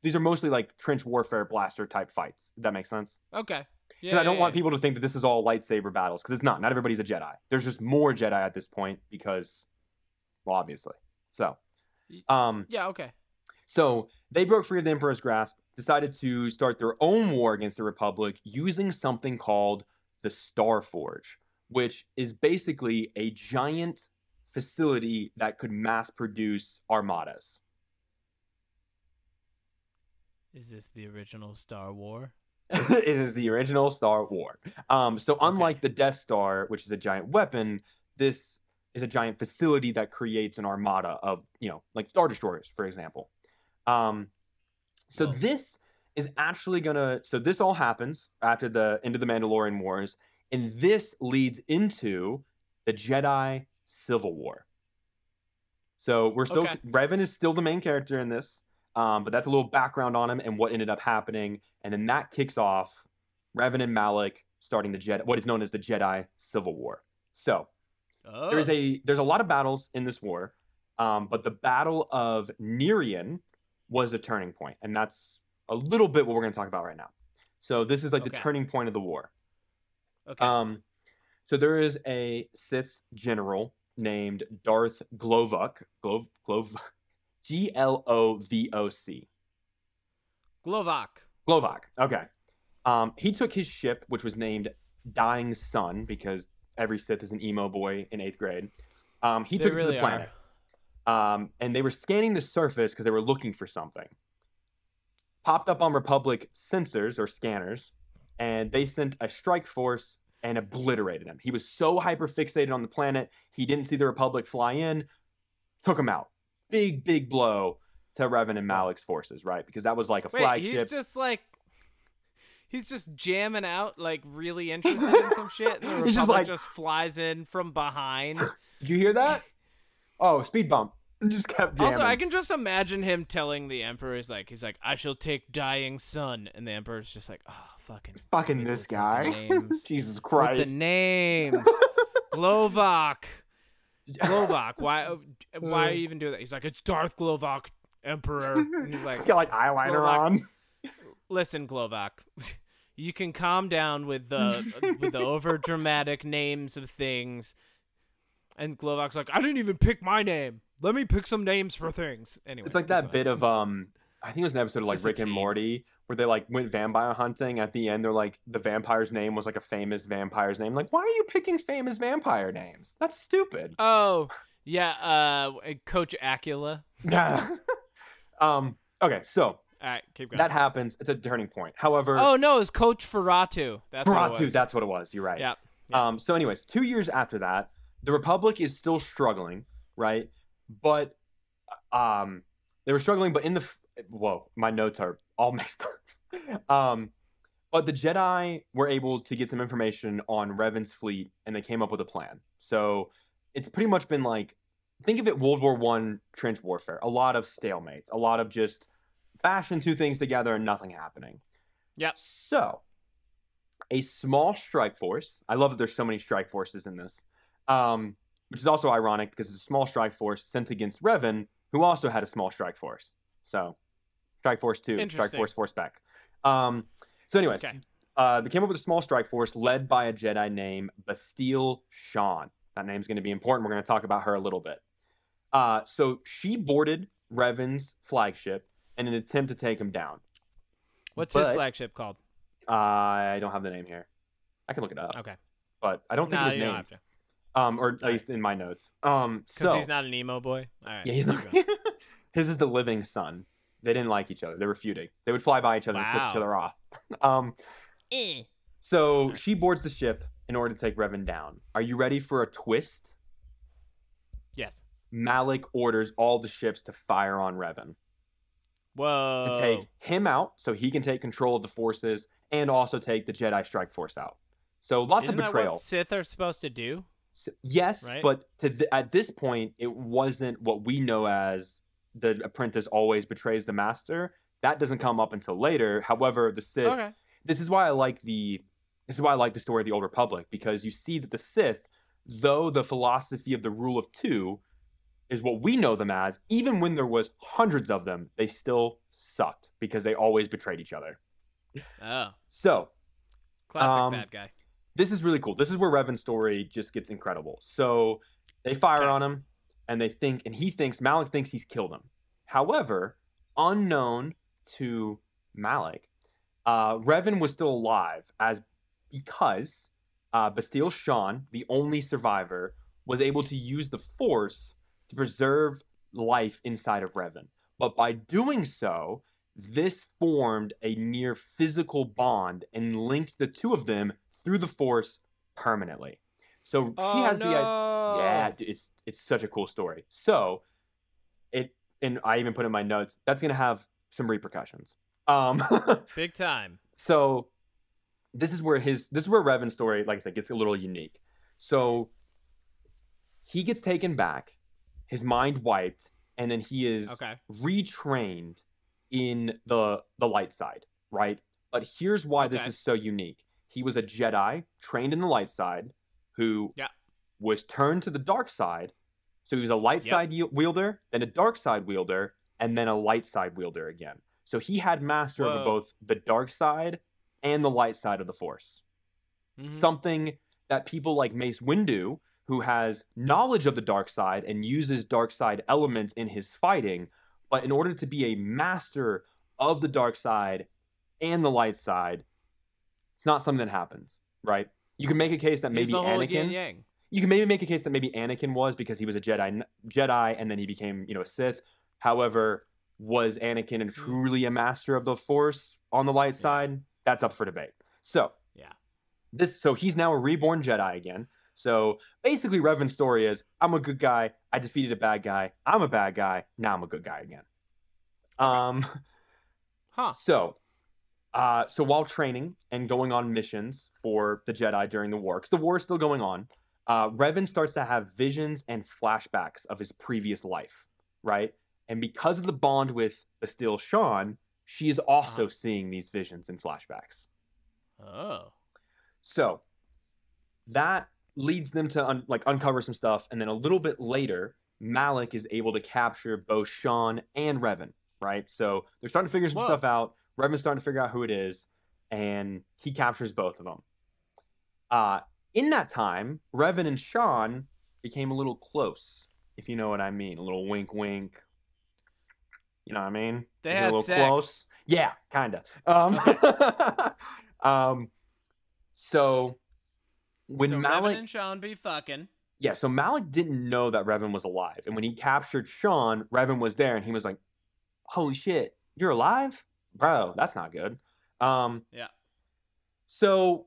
these are mostly like trench warfare blaster type fights. If that makes sense? Okay. Because I don't want people to think that this is all lightsaber battles, because it's not. Not everybody's a Jedi. There's just more Jedi at this point because, well, obviously. So, yeah, okay. So they broke free of the Emperor's grasp, decided to start their own war against the Republic using something called the Star Forge, which is basically a giant facility that could mass produce armadas. Is this the original Star War? It is the original Star War. So unlike the Death Star, which is a giant weapon, this is a giant facility that creates an armada of, like Star Destroyers, for example. So this is actually so this all happens after the end of the Mandalorian Wars, and this leads into the Jedi Civil War. So we're still, Revan is still the main character in this, but that's a little background on him and what ended up happening. And then that kicks off Revan and Malak starting what is known as the Jedi Civil War. So there's a lot of battles in this war, but the Battle of Nerion was a turning point, and that's a little bit what we're going to talk about right now. So this is like the turning point of the war. Okay. So there is a Sith general named Darth Glovoc, Glovoc. Glovoc. Okay. He took his ship, which was named Dying Sun, because every Sith is an emo boy in 8th grade. He took it to the planet. And they were scanning the surface because they were looking for something. Popped up on Republic sensors or scanners, and they sent a strike force and obliterated him. He was so hyper-fixated on the planet, he didn't see the Republic fly in, took him out. Big, big blow to Revan and Malak's forces, right? Because that was like a flagship. He's just jamming out, like really interested in some shit, and the Republic just flies in from behind. Did you hear that? Oh, speed bump. Just kept jamming. Also, I can just imagine him telling the Emperor, he's like, I shall take Dying Sun, and the Emperor's just like, oh, fucking this guy. Jesus Christ. With the names. Glovoc. Why are you even doing that? He's like, it's Darth Glovoc, Emperor. And he's like, he's got like eyeliner Glovoc. On. Listen, Glovoc, you can calm down with the over dramatic names of things. And Glovoc's like, I didn't even pick my name. Let me pick some names for things. Anyway, it's like that bit of I think it was an episode of like Rick and Morty where they like went vampire hunting. At the end, they're like, the vampire's name was like a famous vampire's name. Like, why are you picking famous vampire names? That's stupid. Oh yeah, Coach Acula. Okay, so all right, keep going. That happens. It's a turning point. However, oh no, it's Coach Ferratu. That's what it was. You're right. Yeah. So anyways, 2 years after that, the Republic is still struggling, right? But they were struggling, but my notes are all mixed up. But the Jedi were able to get some information on Revan's fleet, and they came up with a plan. So it's pretty much been like, think of it World War I trench warfare. A lot of stalemates, a lot of just bashing two things together and nothing happening. Yep. So a small strike force. I love that there's so many strike forces in this. Which is also ironic because it's a small strike force sent against Revan, who also had a small strike force. So, Strike Force 2, Strike Force back. So anyways, they came up with a small strike force led by a Jedi named Bastille Shan. That name's going to be important. We're going to talk about her a little bit. So she boarded Revan's flagship in an attempt to take him down. What's his flagship called? I don't have the name here. I can look it up. Okay. But I don't think it was named. Or at least in my notes. Because he's not an emo boy? All right. Yeah, he's not. His is the living son. They didn't like each other. They were feuding. They would fly by each other and flip each other off. So she boards the ship in order to take Revan down. Are you ready for a twist? Yes. Malak orders all the ships to fire on Revan. Whoa. To take him out so he can take control of the forces and also take the Jedi Strike Force out. So lots of betrayal. That what Sith are supposed to do? So, yes, right? But at this point, it wasn't what we know as the apprentice always betrays the master. That doesn't come up until later. However, the Sith This is why I like the story of the Old Republic, because you see that the Sith, though the philosophy of the rule of two is what we know them as, even when there was hundreds of them, they still sucked because they always betrayed each other. Oh. So, classic bad guy. This is really cool. This is where Revan's story just gets incredible. So they fire on him, and Malik thinks he's killed him. However, unknown to Malik, Revan was still alive because Bastille Shan, the only survivor, was able to use the Force to preserve life inside of Revan. But by doing so, this formed a near physical bond and linked the two of them through the Force permanently. So she has the idea. Yeah, it's such a cool story. So and I even put in my notes, that's gonna have some repercussions. Big time. So this is where Revan's story, like I said, gets a little unique. So he gets taken back, his mind wiped, and then he is retrained in the light side, right? But here's why this is so unique. He was a Jedi trained in the light side who was turned to the dark side. So he was a light side wielder, then a dark side wielder, and then a light side wielder again. So he had master over both the dark side and the light side of the Force. Mm-hmm. Something that people like Mace Windu, who has knowledge of the dark side and uses dark side elements in his fighting, but in order to be a master of the dark side and the light side, it's not something that happens, right? You can make a case that maybe Anakin. You can maybe make a case that maybe Anakin was because he was a Jedi, and then he became, a Sith. However, was Anakin truly a master of the Force on the light side? That's up for debate. So so he's now a reborn Jedi again. So basically, Revan's story is, I'm a good guy. I defeated a bad guy. I'm a bad guy. Now I'm a good guy again. So while training and going on missions for the Jedi during the war, because the war is still going on, Revan starts to have visions and flashbacks of his previous life, right? And because of the bond with Bastille Shan, she is also seeing these visions and flashbacks. Oh. So that leads them to uncover some stuff, and then a little bit later, Malik is able to capture both Shan and Revan, right? So they're starting to figure some stuff out. Revan's starting to figure out who it is, and he captures both of them. In that time, Revan and Shan became a little close, if you know what I mean. A little wink, wink. You know what I mean? They had a little sex. Close. Yeah, kind of. So when Malik Revan and Shan be fucking. Yeah, so Malik didn't know that Revan was alive. And when he captured Shan, Revan was there, and he was like, holy shit, you're alive? Bro, that's not good. So,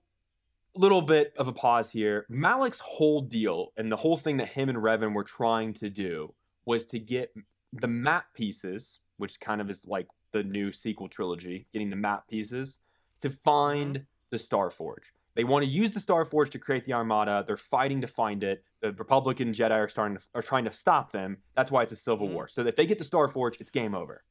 little bit of a pause here. Malik's whole deal, and the whole thing that him and Revan were trying to do, was to get the map pieces, which kind of is like the new sequel trilogy, getting the map pieces, to find the Starforge. They want to use the Starforge to create the Armada. They're fighting to find it. The Republican Jedi are trying to stop them. That's why it's a civil war. So if they get the Starforge, it's game over.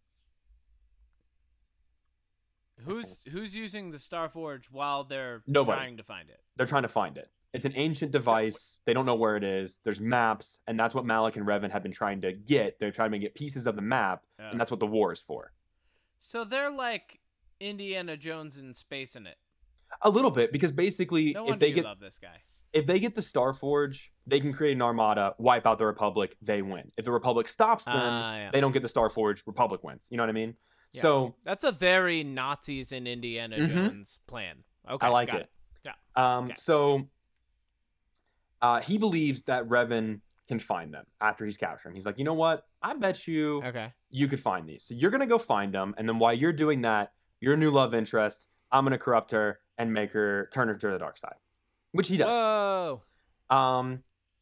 Who's using the Starforge while they're trying to find it? They're trying to find it. It's an ancient device. They don't know where it is. There's maps, and that's what Malik and Revan have been trying to get. They're trying to get pieces of the map, and that's what the war is for. So they're like Indiana Jones in space in it. A little bit, because basically, love this guy. If they get the Starforge, they can create an armada, wipe out the Republic, they win. If the Republic stops them, they don't get the Starforge, Republic wins. You know what I mean? Yeah. So that's a very Nazis in Indiana Jones plan. Okay, I like it. Yeah. So he believes that Revan can find them after he's captured them. He's like, you know what? I bet you you could find these. So you're gonna go find them, and then while you're doing that, your new love interest, I'm gonna corrupt her and make her turn her to the dark side, which he does. Whoa.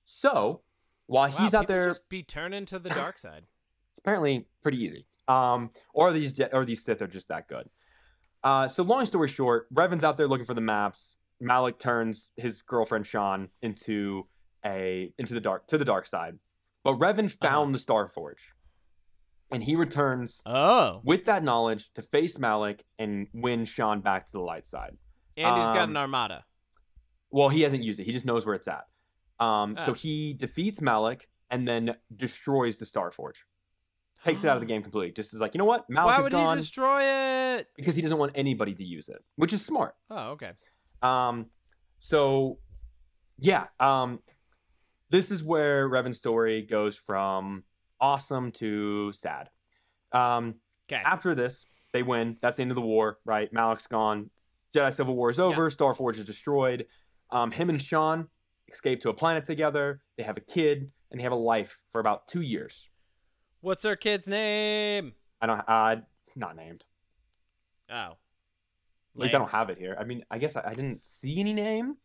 So while he's out there, just be turning to the dark side. It's apparently pretty easy. Or these Sith are just that good. So long story short, Revan's out there looking for the maps. Malik turns his girlfriend Shan into the dark side. But Revan found the Starforge. And he returns with that knowledge to face Malak and win Sean back to the light side. And he's got an armada. Well, he hasn't used it. He just knows where it's at. So he defeats Malak and then destroys the Starforge. Takes it out of the game completely. Just is like, you know what? Malak is gone. Why would he destroy it? Because he doesn't want anybody to use it, which is smart. Oh, okay. So, yeah. This is where Revan's story goes from awesome to sad. After this, they win. That's the end of the war, right? Malak's gone. Jedi Civil War is over. Yeah. Starforge is destroyed. Him and Sean escape to a planet together. They have a kid, and they have a life for about 2 years. What's their kid's name? It's not named. Oh. At least I don't have it here. I mean, I guess I didn't see any name.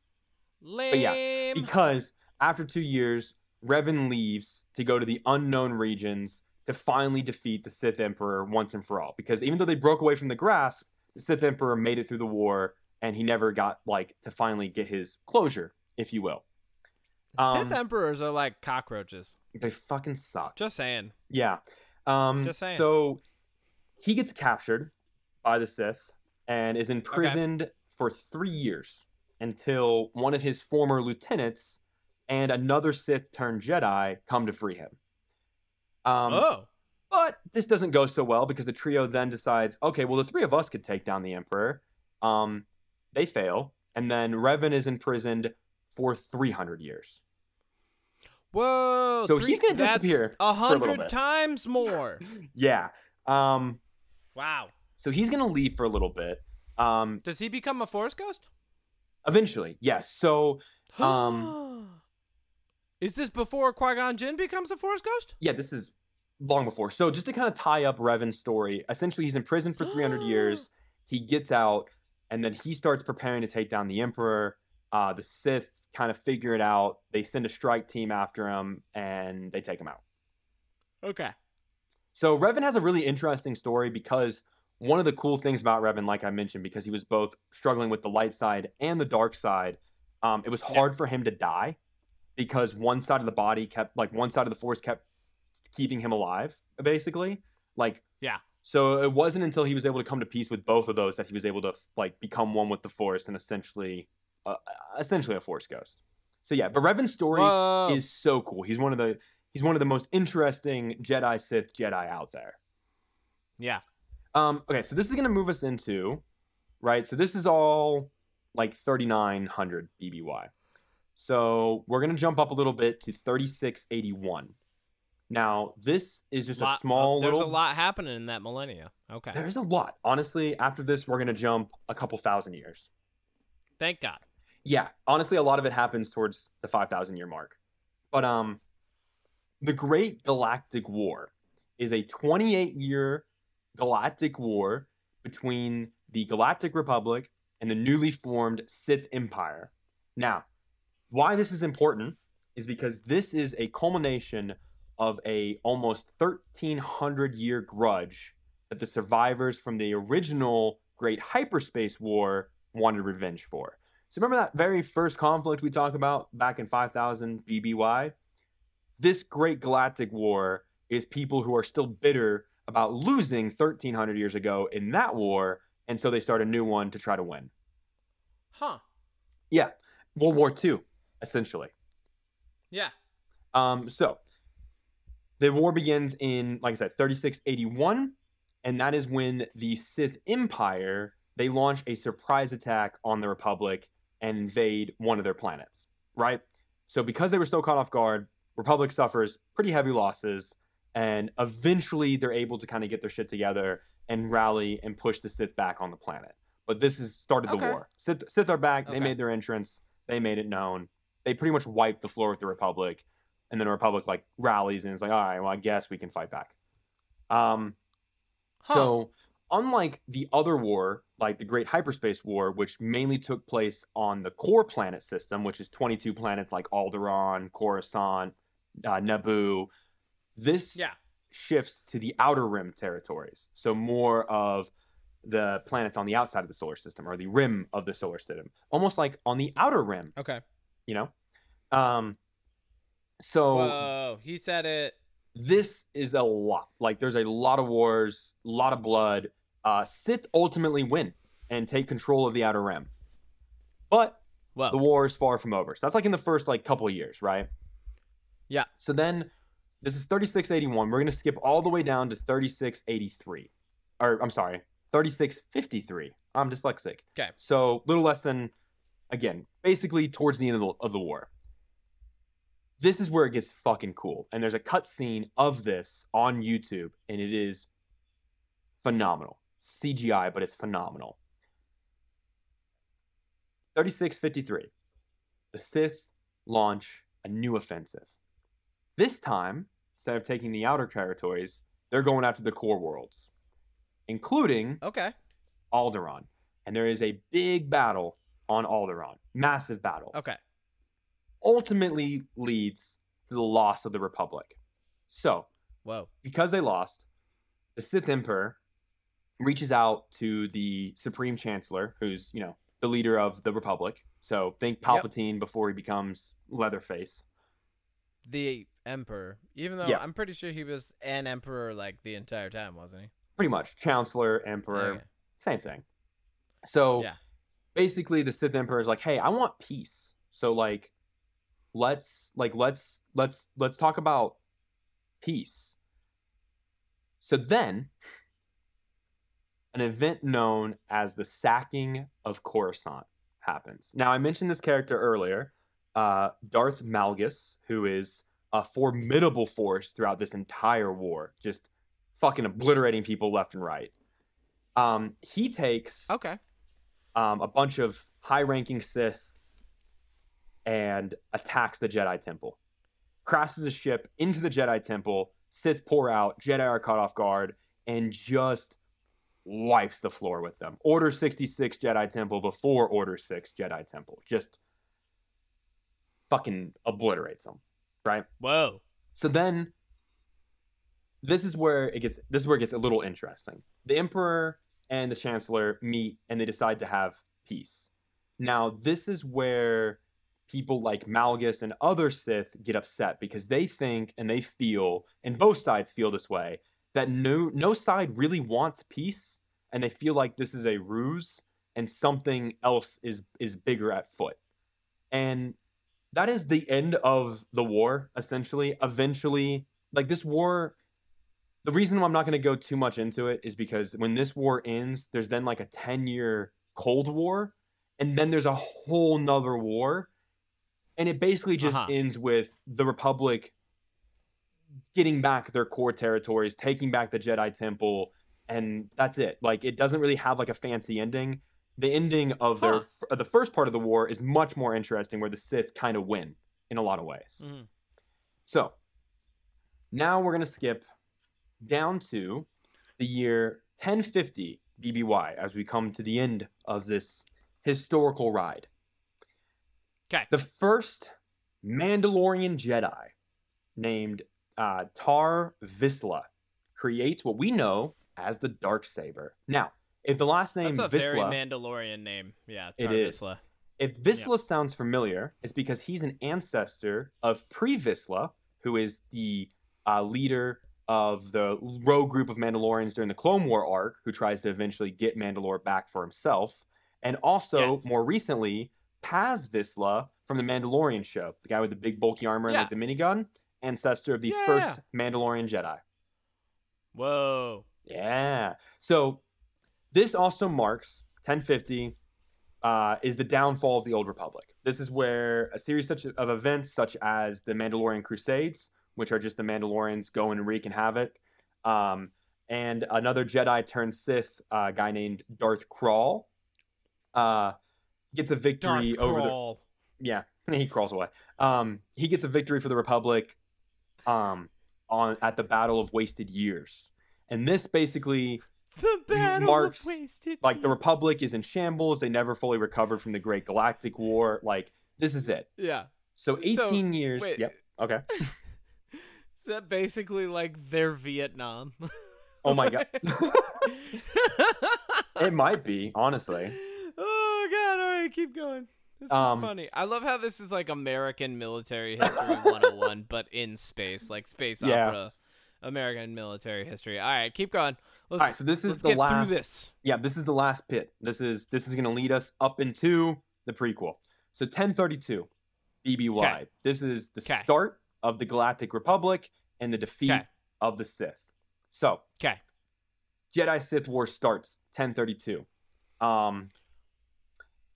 Lame. But yeah, because after 2 years, Revan leaves to go to the unknown regions to finally defeat the Sith Emperor once and for all. Because even though they broke away from the grasp, the Sith Emperor made it through the war, and he never got, to finally get his closure, if you will. Sith Emperors are like cockroaches. They fucking suck. Just saying. Yeah. Just saying. So he gets captured by the Sith and is imprisoned for 3 years until one of his former lieutenants and another Sith turned Jedi come to free him. But this doesn't go so well because the trio then decides, okay, well, the three of us could take down the Emperor. They fail. And then Revan is imprisoned for 300 years. Whoa. So he's going to disappear 100 times more. Yeah. Wow. So he's going to leave for a little bit. Does he become a Force ghost? Eventually, yes. So, is this before Qui-Gon Jinn becomes a Force ghost? Yeah, this is long before. So just to kind of tie up Revan's story, essentially he's in prison for 300 years. He gets out, and then he starts preparing to take down the Emperor. The Sith kind of figure it out. They send a strike team after him, and they take him out. Okay. So Revan has a really interesting story because one of the cool things about Revan, like I mentioned, because he was both struggling with the light side and the dark side, it was hard for him to die because one side of the body one side of the Force kept keeping him alive, basically. So it wasn't until he was able to come to peace with both of those that he was able to become one with the Force and essentially a Force ghost. So yeah, but Revan's story is so cool. He's one of the most interesting Jedi Sith Jedi out there. Yeah. Okay, so this is gonna move us into, right? So this is all 3900 BBY. So we're gonna jump up a little bit to 3681. Now, this is just a small there's a lot happening in that millennia. Okay. There's a lot. Honestly, after this, we're going to jump a couple thousand years. Thank God. Yeah. Honestly, a lot of it happens towards the 5,000 year mark. But the Great Galactic War is a 28-year galactic war between the Galactic Republic and the newly formed Sith Empire. Now, why this is important is because this is a culmination of a almost 1,300-year grudge that the survivors from the original Great Hyperspace War wanted revenge for. So remember that very first conflict we talked about back in 5000 BBY? This Great Galactic War is people who are still bitter about losing 1,300 years ago in that war, and so they start a new one to try to win. Huh. Yeah. World War II, essentially. Yeah. So the war begins in, like I said, 3681, and that is when the Sith Empire, they launch a surprise attack on the Republic and invade one of their planets, right? So because they were so caught off guard, Republic suffers pretty heavy losses, and eventually they're able to kind of get their shit together and rally and push the Sith back on the planet. But this has started the war. Sith are back. They made their entrance. They made it known. They pretty much wiped the floor with the Republic. And then the Republic rallies and is like, all right, well, I guess we can fight back. So unlike the other war, like the Great Hyperspace War, which mainly took place on the core planet system, which is 22 planets like Alderaan, Coruscant, Naboo, this shifts to the Outer Rim territories. So more of the planets on the outside of the solar system, or the rim of the solar system, almost like on the outer rim. Okay. So whoa, he said it. this is a lot. Like, there's a lot of wars, a lot of blood. Sith ultimately win and take control of the Outer Rim. But the war is far from over. So that's like in the first like couple of years, right? Yeah. So then this is 3681. We're going to skip all the way down to 3683. Or I'm sorry, 3653. I'm dyslexic. Okay. So little less than, again, basically towards the end of the war. This is where it gets fucking cool. And there's a cutscene of this on YouTube, and it is phenomenal. CGI, but it's phenomenal. 3653. The Sith launch a new offensive. This time, instead of taking the outer territories, they're going after the core worlds, including Alderaan. And there is a big battle on Alderaan. Massive battle. Okay. Ultimately leads to the loss of the Republic. So, because they lost, the Sith Emperor reaches out to the Supreme Chancellor, who's, you know, the leader of the Republic. So think Palpatine before he becomes Leatherface. The Emperor. Even though I'm pretty sure he was an Emperor like the entire time, wasn't he? Pretty much. Chancellor, Emperor, same thing. So basically the Sith Emperor is like, hey, I want peace. So like let's talk about peace. So then an event known as the sacking of Coruscant happens. Now, I mentioned this character earlier, Darth Malgus, who is a formidable force throughout this entire war, just fucking obliterating people left and right. He takes a bunch of high-ranking Sith and attacks the Jedi Temple. Crashes a ship into the Jedi Temple, Sith pour out, Jedi are caught off guard, and just wipes the floor with them. Order 66 Jedi Temple before Order 6 Jedi Temple. Just fucking obliterates them, right? Whoa. So then this is where it gets a little interesting. The Emperor and the Chancellor meet and they decide to have peace. Now, this is where people like Malgus and other Sith get upset because they think and they feel, and both sides feel this way, that no side really wants peace, and they feel like this is a ruse and something else is bigger at foot. And that is the end of the war, essentially. Eventually, like this war, the reason I'm not going to go too much into it is because when this war ends, there's then like a 10-year Cold War, and then there's a whole nother war, and it basically just ends with the Republic getting back their core territories, taking back the Jedi Temple, and that's it. Like, it doesn't really have like a fancy ending. The ending of the first part of the war is much more interesting, where the Sith kind of win in a lot of ways. Mm-hmm. So now we're gonna skip down to the year 1050 BBY as we come to the end of this historical ride. Okay. The first Mandalorian Jedi, named Tar Vizsla, creates what we know as the Darksaber. Now, if the last name That's a Vizsla, very Mandalorian name. Yeah, Tar it is. Vizsla. If Vizsla sounds familiar, it's because he's an ancestor of Pre Vizsla, who is the leader of the rogue group of Mandalorians during the Clone War arc, who tries to eventually get Mandalore back for himself. And also, more recently, Paz Vizsla from the Mandalorian show, the guy with the big bulky armor and like the minigun, ancestor of the first Mandalorian Jedi. Whoa. Yeah. So this also marks 1050 is the downfall of the Old Republic. This is where a series of events such as the Mandalorian Crusades, which are just the Mandalorians going and wreaking havoc, and another Jedi turned Sith guy named Darth Krall gets a victory over the... Yeah, he crawls away. He gets a victory for the Republic at the Battle of Wasted Years. And this basically marks, like, the Republic is in shambles. They never fully recovered from the Great Galactic War. Like, this is it. Yeah. So 18 years. Wait. Yep. Okay. Is that basically like their Vietnam? Oh my God. It might be, honestly. Oh God. All right, keep going. This is funny. I love how this is like American military history 101, but in space, like space opera American military history. All right, keep going. All right, so this is the last. Through this. Yeah, this is the last pit. This is going to lead us up into the prequel. So 1032, BBY. Okay. This is the start of the Galactic Republic and the defeat of the Sith. So, Jedi Sith War starts 1032.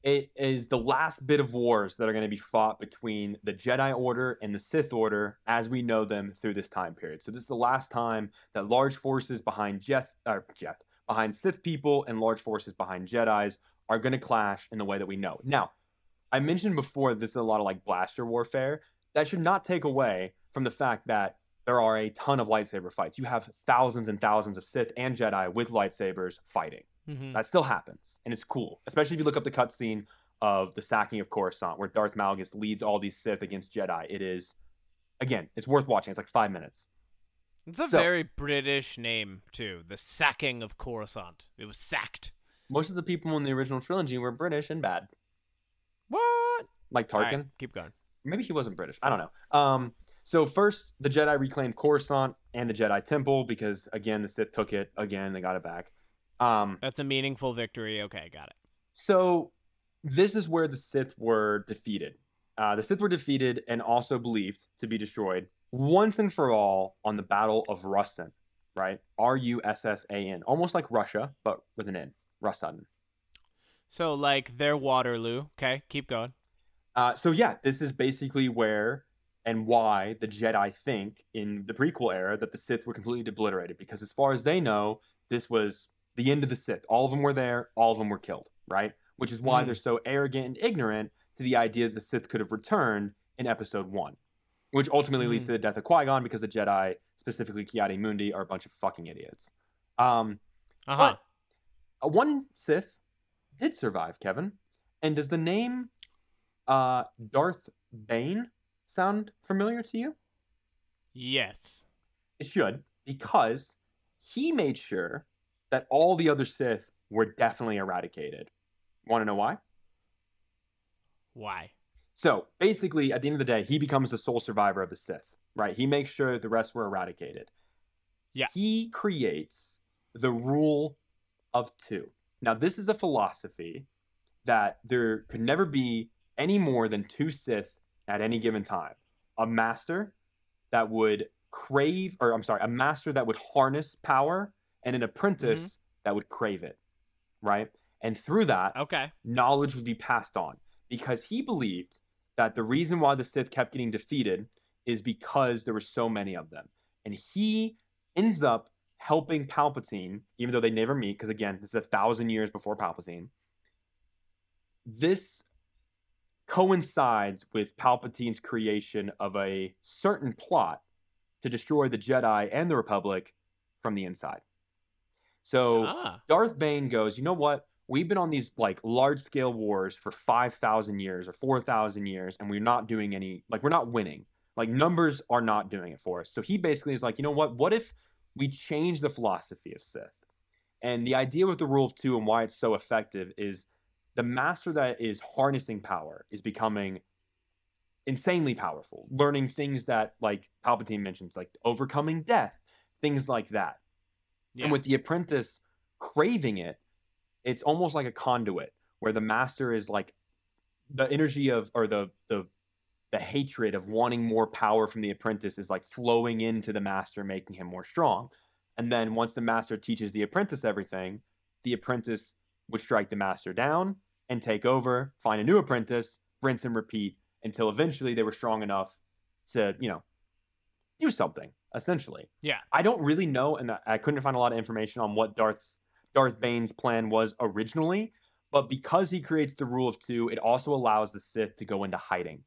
It is the last bit of wars that are going to be fought between the Jedi Order and the Sith Order as we know them through this time period. So this is the last time that large forces behind behind Sith people and large forces behind Jedis are going to clash in the way that we know. Now, I mentioned before this is a lot of like blaster warfare. That should not take away from the fact that there are a ton of lightsaber fights. You have thousands and thousands of Sith and Jedi with lightsabers fighting. Mm-hmm. That still happens, and it's cool, especially if you look up the cutscene of the sacking of Coruscant, where Darth Malgus leads all these Sith against Jedi. It is, again, it's worth watching. It's like 5 minutes. It's a very British name, too. The sacking of Coruscant. It was sacked. Most of the people in the original trilogy were British and bad. What? Like Tarkin? Right, keep going. Maybe he wasn't British. I don't know. So first, the Jedi reclaimed Coruscant and the Jedi Temple because, again, the Sith took it. Again, they got it back. That's a meaningful victory. Okay, got it. So this is where the Sith were defeated. The Sith were defeated and also believed to be destroyed once and for all on the Battle of Russan, right? Russan, almost like Russia, but with an N. Russan. So like their Waterloo. Okay, keep going. So yeah, this is basically where and why the Jedi think in the prequel era that the Sith were completely obliterated, because as far as they know, this was the end of the Sith. All of them were there. All of them were killed, right? Which is why they're so arrogant and ignorant to the idea that the Sith could have returned in Episode 1, which ultimately leads to the death of Qui-Gon because the Jedi, specifically Ki-Adi-Mundi, are a bunch of fucking idiots. But one Sith did survive, Kevin. And does the name Darth Bane sound familiar to you? Yes. It should, because he made sure that all the other Sith were definitely eradicated. Want to know why? Why? So, basically, at the end of the day, he becomes the sole survivor of the Sith, right? He makes sure the rest were eradicated. Yeah. He creates the rule of two. Now, this is a philosophy that there could never be any more than two Sith at any given time. A master that would a master that would harness power, and an apprentice that would crave it, right? And through that, knowledge would be passed on, because he believed that the reason why the Sith kept getting defeated is because there were so many of them. And he ends up helping Palpatine, even though they never meet, because again, this is 1,000 years before Palpatine. This coincides with Palpatine's creation of a certain plot to destroy the Jedi and the Republic from the inside. So Darth Bane goes, you know what? We've been on these like large-scale wars for 5,000 years or 4,000 years, and we're not doing any, like we're not winning. Like numbers are not doing it for us. So he basically is like, you know what? What if we change the philosophy of Sith? And the idea with the Rule of Two and why it's so effective is the master that is harnessing power is becoming insanely powerful, learning things that, like Palpatine mentions, like overcoming death, things like that. Yeah. And with the apprentice craving it, it's almost like a conduit where the master is like the energy of, or the hatred of wanting more power from the apprentice is like flowing into the master, making him more strong. And then once the master teaches the apprentice everything, the apprentice would strike the master down and take over, find a new apprentice, rinse and repeat until eventually they were strong enough to, do something, essentially. Yeah. I don't really know, and I couldn't find a lot of information on what Darth Bane's plan was originally, but because he creates the Rule of Two, it also allows the Sith to go into hiding.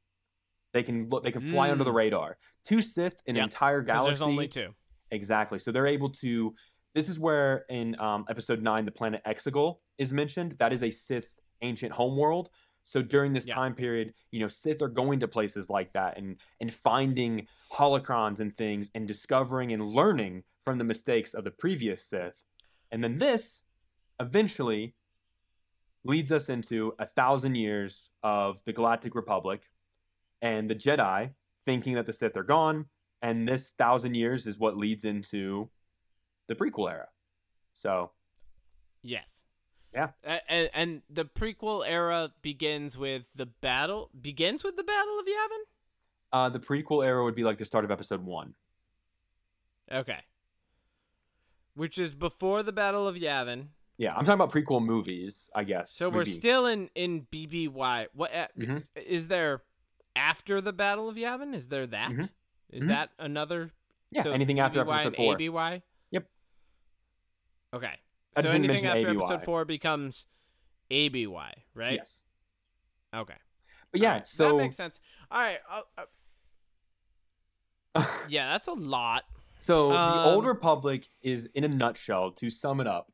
They can fly under the radar. Two Sith in an entire galaxy. There's only two. Exactly. So they're able to. This is where in Episode 9, the planet Exegol is mentioned. That is a Sith ancient homeworld. So during this time period, Sith are going to places like that and finding holocrons and things and discovering and learning from the mistakes of the previous Sith. And then this eventually leads us into 1,000 years of the Galactic Republic and the Jedi thinking that the Sith are gone And this 1,000 years is what leads into the prequel era. So, yes. Yeah. And the prequel era begins with the battle of Yavin? The prequel era would be like the start of episode 1. Okay. Which is before the Battle of Yavin. Yeah, I'm talking about prequel movies, I guess. So we're still in BBY. What is there after the Battle of Yavin? Is there that? Is that another? Yeah, so anything after BBY episode 4. ABY? Yep. Okay. I So just didn't anything mention after ABY. episode 4 becomes ABY, right? Yes. Okay. But yeah, right. so that makes sense. All right. Yeah, that's a lot. So the Old Republic is, in a nutshell, to sum it up,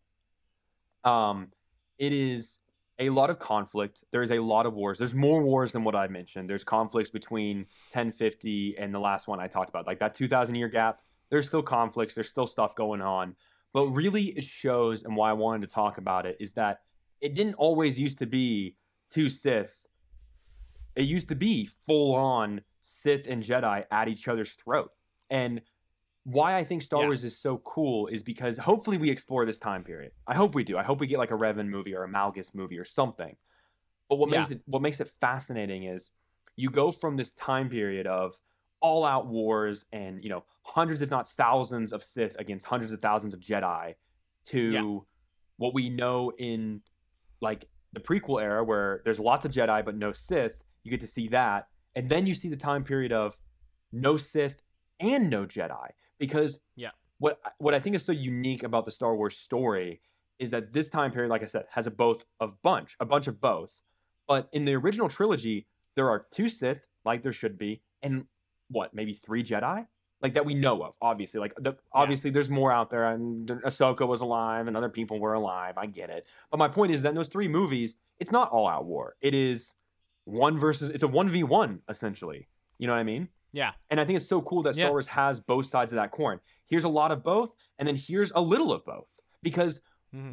it is a lot of conflict. There's a lot of wars. There's more wars than what I mentioned. There's conflicts between 1050 and the last one I talked about, like that 2,000-year gap. There's still conflicts. There's still stuff going on. But really it shows, and why I wanted to talk about it, is that it didn't always used to be two Sith. It used to be full-on Sith and Jedi at each other's throat. And why I think Star Wars is so cool is because hopefully we explore this time period. I hope we do. I hope we get like a Revan movie or a Malgus movie or something. But what makes it fascinating is you go from this time period of all-out wars and, you know, hundreds if not thousands of Sith against hundreds of thousands of Jedi to what we know in like the prequel era where there's lots of Jedi but no Sith. You get to see that. And then you see the time period of no Sith and no Jedi. Because what I think is so unique about the Star Wars story is that this time period, like I said, has a bunch of both. But in the original trilogy, there are 2 Sith, like there should be, and maybe 3 Jedi? Like that we know of, obviously. Obviously, there's more out there, and Ahsoka was alive, and other people were alive. I get it. But my point is that in those 3 movies, it's not all-out war. It is it's a 1v1, essentially. You know what I mean? Yeah. And I think it's so cool that Star Wars has both sides of that coin. Here's a lot of both, and then here's a little of both. Because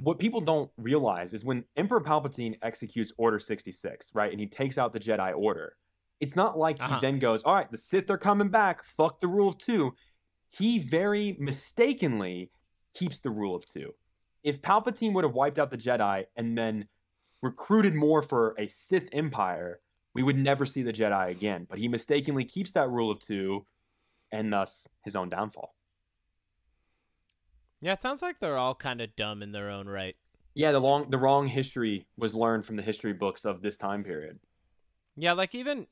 what people don't realize is when Emperor Palpatine executes Order 66, right, and he takes out the Jedi Order, it's not like he then goes, all right, the Sith are coming back, fuck the rule of 2. He very mistakenly keeps the rule of 2. If Palpatine would have wiped out the Jedi and then recruited more for a Sith empire, we would never see the Jedi again. But he mistakenly keeps that rule of 2, and thus his own downfall. Yeah, it sounds like they're all kind of dumb in their own right. Yeah, the wrong history was learned from the history books of this time period. Yeah, like even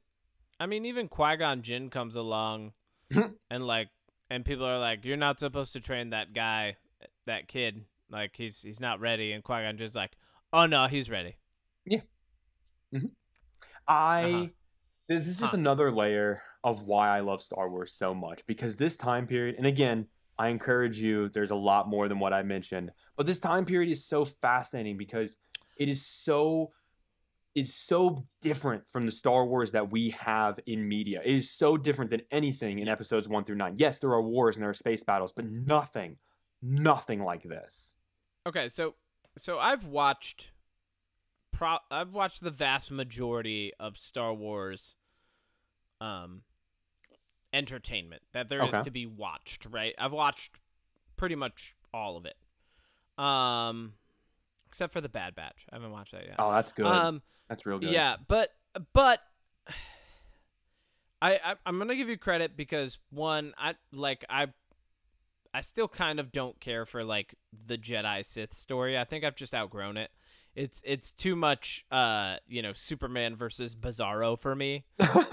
Qui-Gon Jinn comes along, and people are like, "You're not supposed to train that guy, that kid. Like he's not ready." And Qui-Gon Jinn's like, "Oh no, he's ready." Yeah. This is just another layer of why I love Star Wars so much, because this time period, and again, I encourage you, there's a lot more than what I mentioned, but this time period is so fascinating because it is so different from the Star Wars that we have in media. It is so different than anything in episodes 1 through 9. Yes, there are wars and there are space battles, but nothing like this. Okay, so I've watched the vast majority of Star Wars entertainment that there is to be watched, right? I've watched pretty much all of it. Except for the Bad Batch. I haven't watched that yet. Oh, that's good. That's real good. Yeah, but I'm going to give you credit because one, I still kind of don't care for like the Jedi Sith story. I think I've just outgrown it. It's too much, Superman versus Bizarro for me.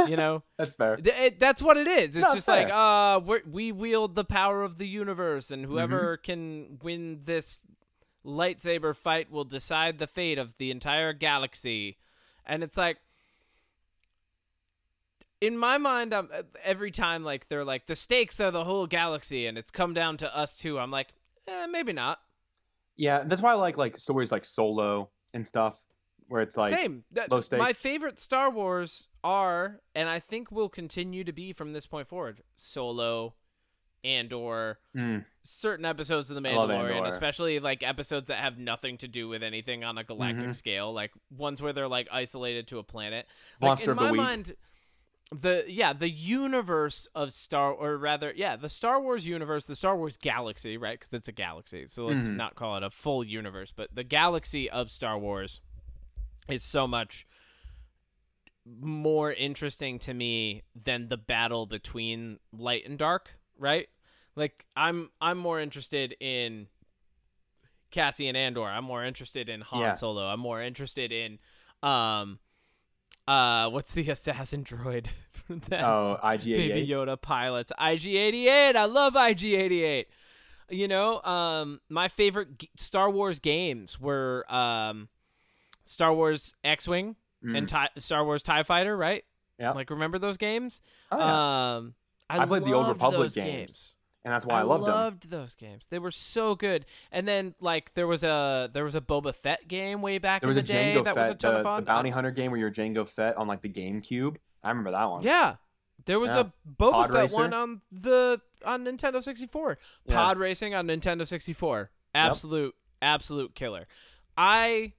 You know, that's fair. That's what it is. It's just fair. like, we wield the power of the universe, and whoever can win this lightsaber fight will decide the fate of the entire galaxy. And it's like, in my mind, every time like they're like the stakes are the whole galaxy, and it's come down to us two. I'm like, maybe not. Yeah, that's why I like stories like Solo and stuff, where it's like low stakes. My favorite Star Wars are, and I think will continue to be from this point forward, Solo, Andor, certain episodes of The Mandalorian, especially like episodes that have nothing to do with anything on a galactic scale, like ones where they're like isolated to a planet. Like, Monster in of the my Week. mind, the universe of the Star Wars universe, the Star Wars galaxy, right? Because it's a galaxy, so let's not call it a full universe, but the galaxy of Star Wars is so much more interesting to me than the battle between light and dark, right? Like I'm more interested in Cassian Andor. I'm more interested in Han Solo. I'm more interested in what's the assassin droid? IG-88. Baby Yoda pilots. IG-88. I love IG-88. You know, my favorite Star Wars games were Star Wars X-Wing and Star Wars TIE Fighter, right? Yeah. Like, remember those games? Oh, yeah. I played the Old Republic games. And that's why I loved them. I loved those games. They were so good. And then, like, there was a Boba Fett game way back in the day. There was a Jango that Fett, was a ton of fun. the Bounty Hunter game where you're Jango Fett on, like, the GameCube. I remember that one. Yeah. There was a Boba Pod Fett Racer? one on Nintendo 64. Yeah. Pod racing on Nintendo 64. Absolute killer. I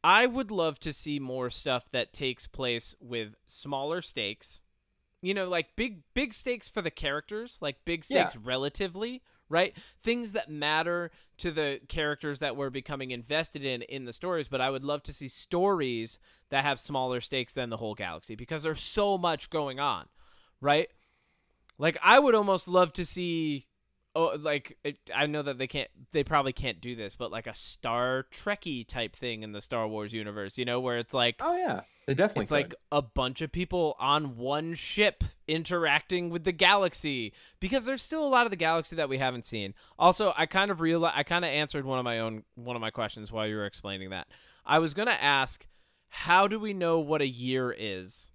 would love to see more stuff that takes place with smaller stakes. You know, like big stakes for the characters, like big stakes relatively, right? Things that matter to the characters that we're becoming invested in the stories, but I would love to see stories that have smaller stakes than the whole galaxy because there's so much going on, right? Like I would almost love to see I know that they probably can't do this, but like a Star Trek-y type thing in the Star Wars universe, you know, where it's like, oh yeah, they definitely it's like a bunch of people on one ship interacting with the galaxy because there's still a lot of the galaxy that we haven't seen. Also, I kind of answered one of my questions while you were explaining that. I was going to ask, how do we know what a year is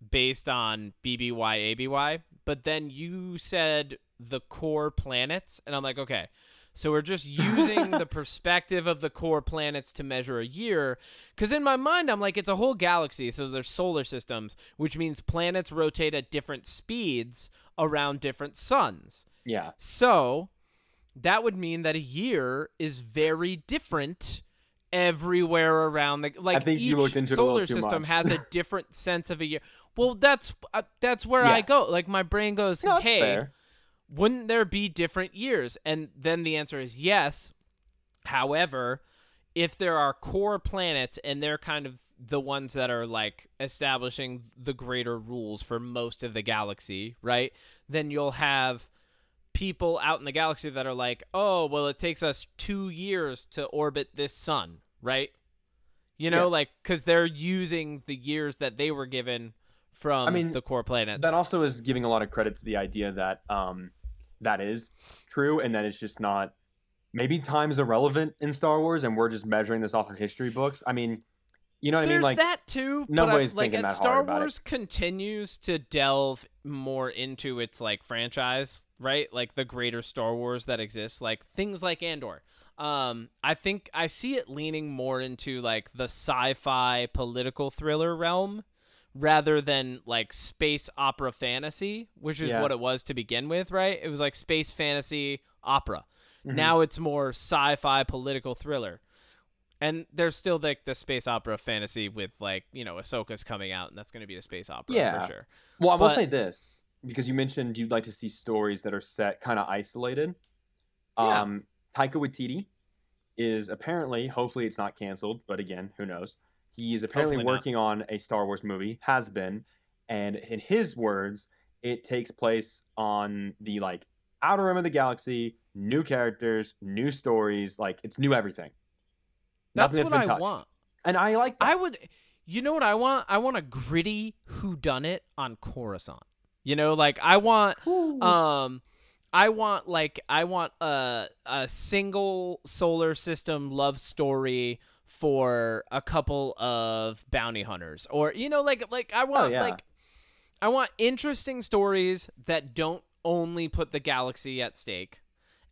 based on BBY, ABY? But then you said the core planets, and I'm like, okay, so we're just using the perspective of the core planets to measure a year, because in my mind I'm like, it's a whole galaxy, so there's solar systems, which means planets rotate at different speeds around different suns. Yeah, so that would mean that a year is very different everywhere around the, like, I think you looked into it a solar little too system much. has a different sense of a year. Well, that's where Yeah. I go. Like, my brain goes, no, that's hey, fair. wouldn't there be different years? And then the answer is yes. However, if there are core planets and they're kind of the ones that are like establishing the greater rules for most of the galaxy, right? Then you'll have people out in the galaxy that are like, oh, well, it takes us 2 years to orbit this sun, right? You know, like, because they're using the years that they were given from the core planets. That also is giving a lot of credit to the idea that that is true, and that it's just not, maybe time is irrelevant in Star Wars and we're just measuring this off of history books. I mean, you know what I mean? Like, there's that too. Nobody's but thinking as that hard Star about Wars it. continues to delve more into its like franchise, right? Like the greater Star Wars that exists, like things like Andor. I think I see it leaning more into like the sci-fi political thriller realm rather than like space opera fantasy, which is what it was to begin with, right? It was like space fantasy opera. Mm-hmm. Now it's more sci-fi political thriller. And there's still like the space opera fantasy with like, you know, Ahsoka's coming out and that's going to be a space opera for sure. Well, I will say this, because you mentioned you'd like to see stories that are set kind of isolated. Taika Waititi is apparently, hopefully it's not canceled, but again, who knows? He is apparently working on a Star Wars movie, has been, and in his words, it takes place on the like outer rim of the galaxy, new characters, new stories, like it's new everything. That's Nothing what been I touched. want. And I like that. I would, you know what I want? I want a gritty whodunit on Coruscant. You know, like I want, I want a single solar system love story for a couple of bounty hunters, or you know, like I want I want interesting stories that don't only put the galaxy at stake.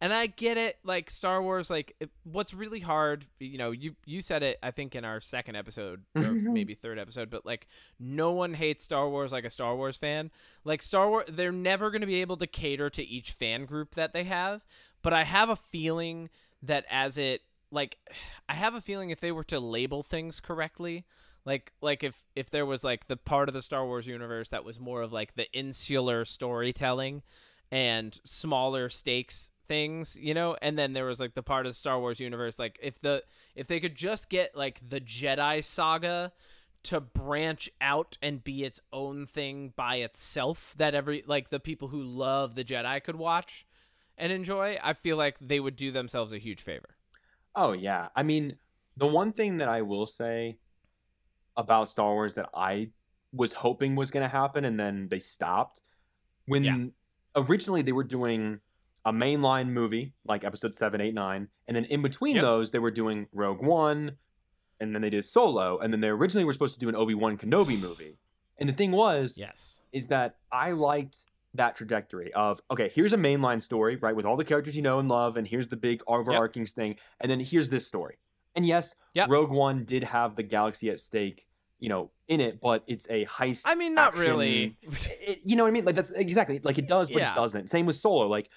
And I get it, like Star Wars, like what's really hard, you know, you said it, I think in our second episode or maybe third episode, but like no one hates Star Wars like a Star Wars fan. Like Star Wars, they're never going to be able to cater to each fan group that they have. But I have a feeling that I have a feeling if they were to label things correctly, Like if there was like the part of the Star Wars universe that was more of like the insular storytelling and smaller stakes things, you know, and then there was like the part of the Star Wars universe, like if they could just get like the Jedi saga to branch out and be its own thing by itself, that the people who love the Jedi could watch and enjoy, I feel like they would do themselves a huge favor. Oh yeah, I mean, the one thing that I will say about Star Wars that I was hoping was going to happen and then they stopped, when originally they were doing a mainline movie like episode 7, 8, 9, and then in between those they were doing Rogue One, and then they did Solo, and then they originally were supposed to do an Obi-Wan Kenobi movie. And the thing was is that I liked that trajectory of, okay, here's a mainline story, right, with all the characters you know and love, and here's the big overarching thing, and then here's this story. And yes, Rogue One did have the galaxy at stake, you know, in it, but it's a heist. I mean, not action. Really. You know what I mean? Like, that's exactly, like, it does, but it doesn't. Same with Solo. Like,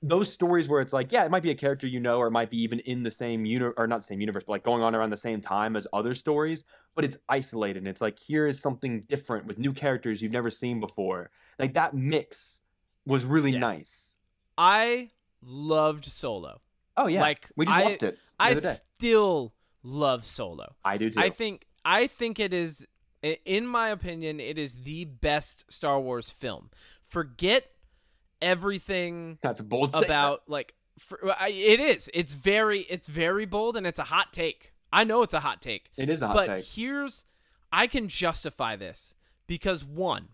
those stories where it's like, it might be a character you know, or it might be even in the same universe, or not the same universe, but like going on around the same time as other stories, but it's isolated. And it's like, here is something different with new characters you've never seen before. Like, that mix was really nice. I loved Solo. Oh, yeah. Like, we just watched it the other day. Still love Solo. I do too. I think it is, in my opinion, it is the best Star Wars film. Forget everything that's a bold about like it is. It's very bold, and it's a hot take. I know it's a hot take. It is a hot take. But I can justify this because, one,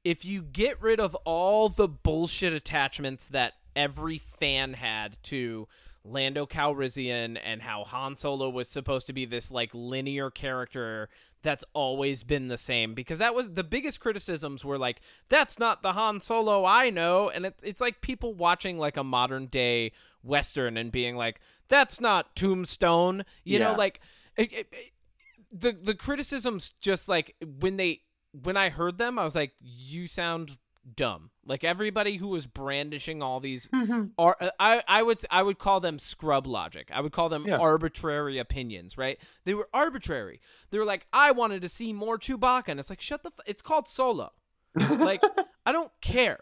if you get rid of all the bullshit attachments that every fan had to Lando Calrissian and how Han Solo was supposed to be this like linear character that's always been the same, because that was the biggest criticisms were like, that's not the Han Solo I know. And it's like people watching like a modern day Western and being like, that's not Tombstone, you know, like the criticisms just like when I heard them, I was like, you sound dumb. Like everybody who was brandishing all these are I would call them scrub logic. I would call them arbitrary opinions, right? They were arbitrary. They were like, I wanted to see more Chewbacca, and it's like, it's called Solo. Like, I don't care.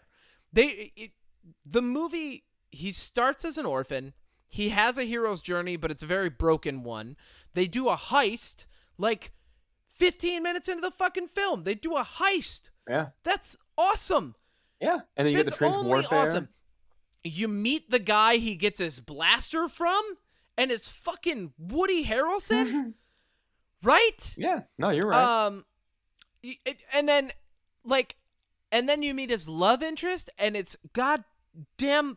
The movie, he starts as an orphan. He has a hero's journey, but it's a very broken one. They do a heist like 15 minutes into the fucking film. They do a heist. Yeah. That's awesome. Yeah. And then you get the trench warfare. Awesome. You meet the guy he gets his blaster from, and it's fucking Woody Harrelson. Right? Yeah. No, you're right. And then you meet his love interest, and it's goddamn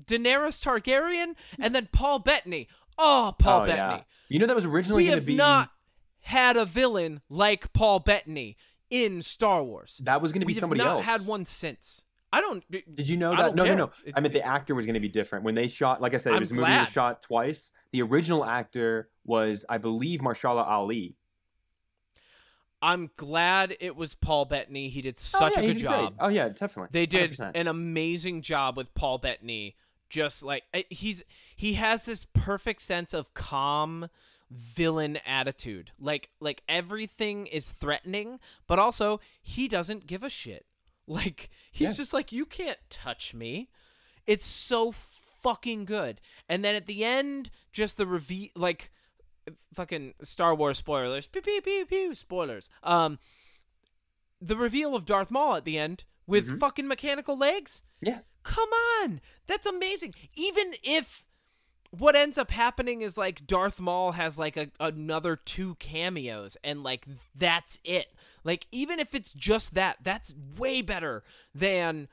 Daenerys Targaryen, and then Paul Bettany. Oh, Paul Bettany. Yeah. You know that was originally going to be... We have not had a villain like Paul Bettany in Star Wars. That was going to be somebody else. We have not had one since. I don't... Did you know that? No. I meant the actor was going to be different. When they shot, like I said, it was a movie that was shot twice. The original actor was, I believe, Mahershala Ali. I'm glad it was Paul Bettany. He did such a good job. Great. Oh, yeah, definitely. They did 100%. An amazing job with Paul Bettany. Just like, he has this perfect sense of calm villain attitude. Like everything is threatening, but also he doesn't give a shit. Like, he's just like, you can't touch me. It's so fucking good. And then at the end, just the reveal, like, fucking Star Wars spoilers. Pew, pew, pew, pew, spoilers. The reveal of Darth Maul at the end with fucking mechanical legs. Yeah. Come on. That's amazing. Even if what ends up happening is like Darth Maul has like another 2 cameos and like that's it. Like, even if it's just that, that's way better than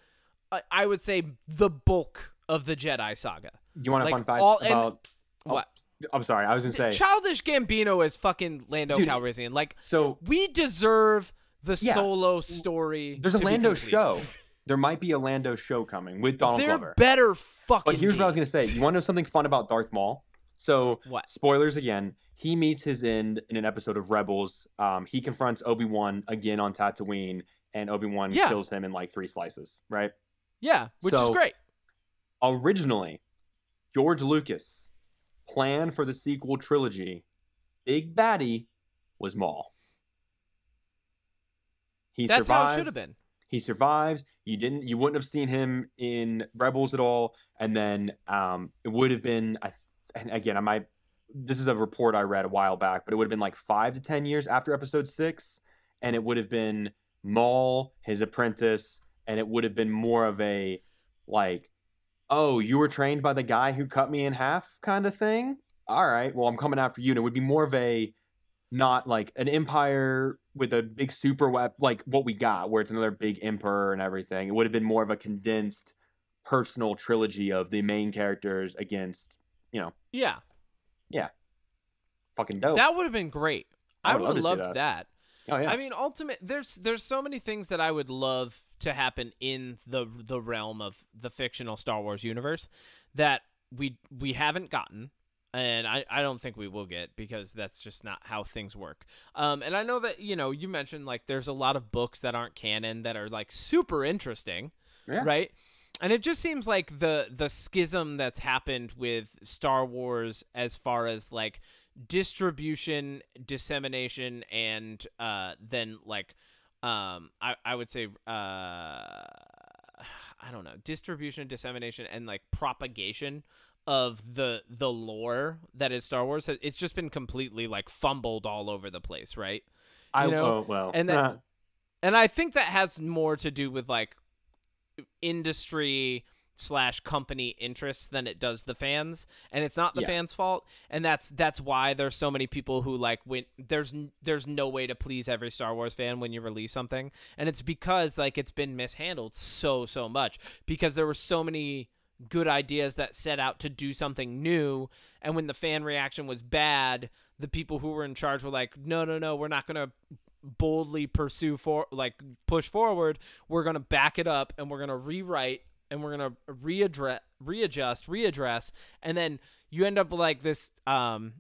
I would say the bulk of the Jedi saga. You want a fun fact about what? I'm sorry, I was gonna say Childish Gambino is fucking Lando Calrissian. Like, so we deserve the Solo story. There's a Lando show. There might be a Lando show coming with Donald Glover. Better fucking. But here's what I was gonna say. You want to know something fun about Darth Maul? So, what? Spoilers again. He meets his end in an episode of Rebels. He confronts Obi-Wan again on Tatooine, and Obi-Wan kills him in like 3 slices. Right? Yeah, which is great. Originally, George Lucas' plan for the sequel trilogy, big baddie, was Maul. He That's survived. how it should have been. He survives. You wouldn't have seen him in Rebels at all. And then it would have been, and again, this is a report I read a while back, but it would have been like 5 to 10 years after episode 6. And it would have been Maul, his apprentice, and it would have been more of a, like, oh, you were trained by the guy who cut me in half kind of thing? All right, well, I'm coming after you. And it would be more of a, not like an empire with a big super weapon, like what we got, where it's another big emperor and everything. It would have been more of a condensed personal trilogy of the main characters against, Yeah. Fucking dope. That would have been great. I would have loved that. Oh yeah. I mean, there's so many things that I would love to happen in the realm of the fictional Star Wars universe that we haven't gotten, and I don't think we will get, because that's just not how things work. And I know that, you mentioned, like, there's a lot of books that aren't canon that are, like, super interesting, right? And it just seems like the schism that's happened with Star Wars as far as, like, distribution, dissemination, and then, like, I would say I don't know, distribution, dissemination, and, like, propagation of the lore that is Star Wars. It's just been completely, like, fumbled all over the place, right? And I think that has more to do with, like, industry / company interests than it does the fans, and it's not the fans' fault. And that's why there's so many people who, like, when there's no way to please every Star Wars fan when you release something, and it's because, like, it's been mishandled so much, because there were so many good ideas that set out to do something new, and when the fan reaction was bad, the people who were in charge were like, no, we're not gonna boldly push forward. We're gonna back it up, and we're gonna rewrite, and we're gonna readdress, and then you end up with, like, this I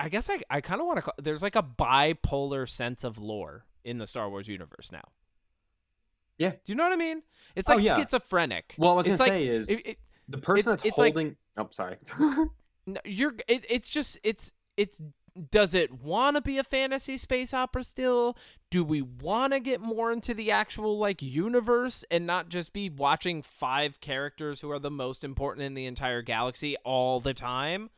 guess I kind of want to there's, like, a bipolar sense of lore in the Star Wars universe now. Yeah. Do you know what I mean? It's like schizophrenic. Well, I was it's gonna like, say is the person that's holding, like, sorry. No, it's does it want to be a fantasy space opera still? Do we want to get more into the actual, like, universe and not just be watching 5 characters who are the most important in the entire galaxy all the time?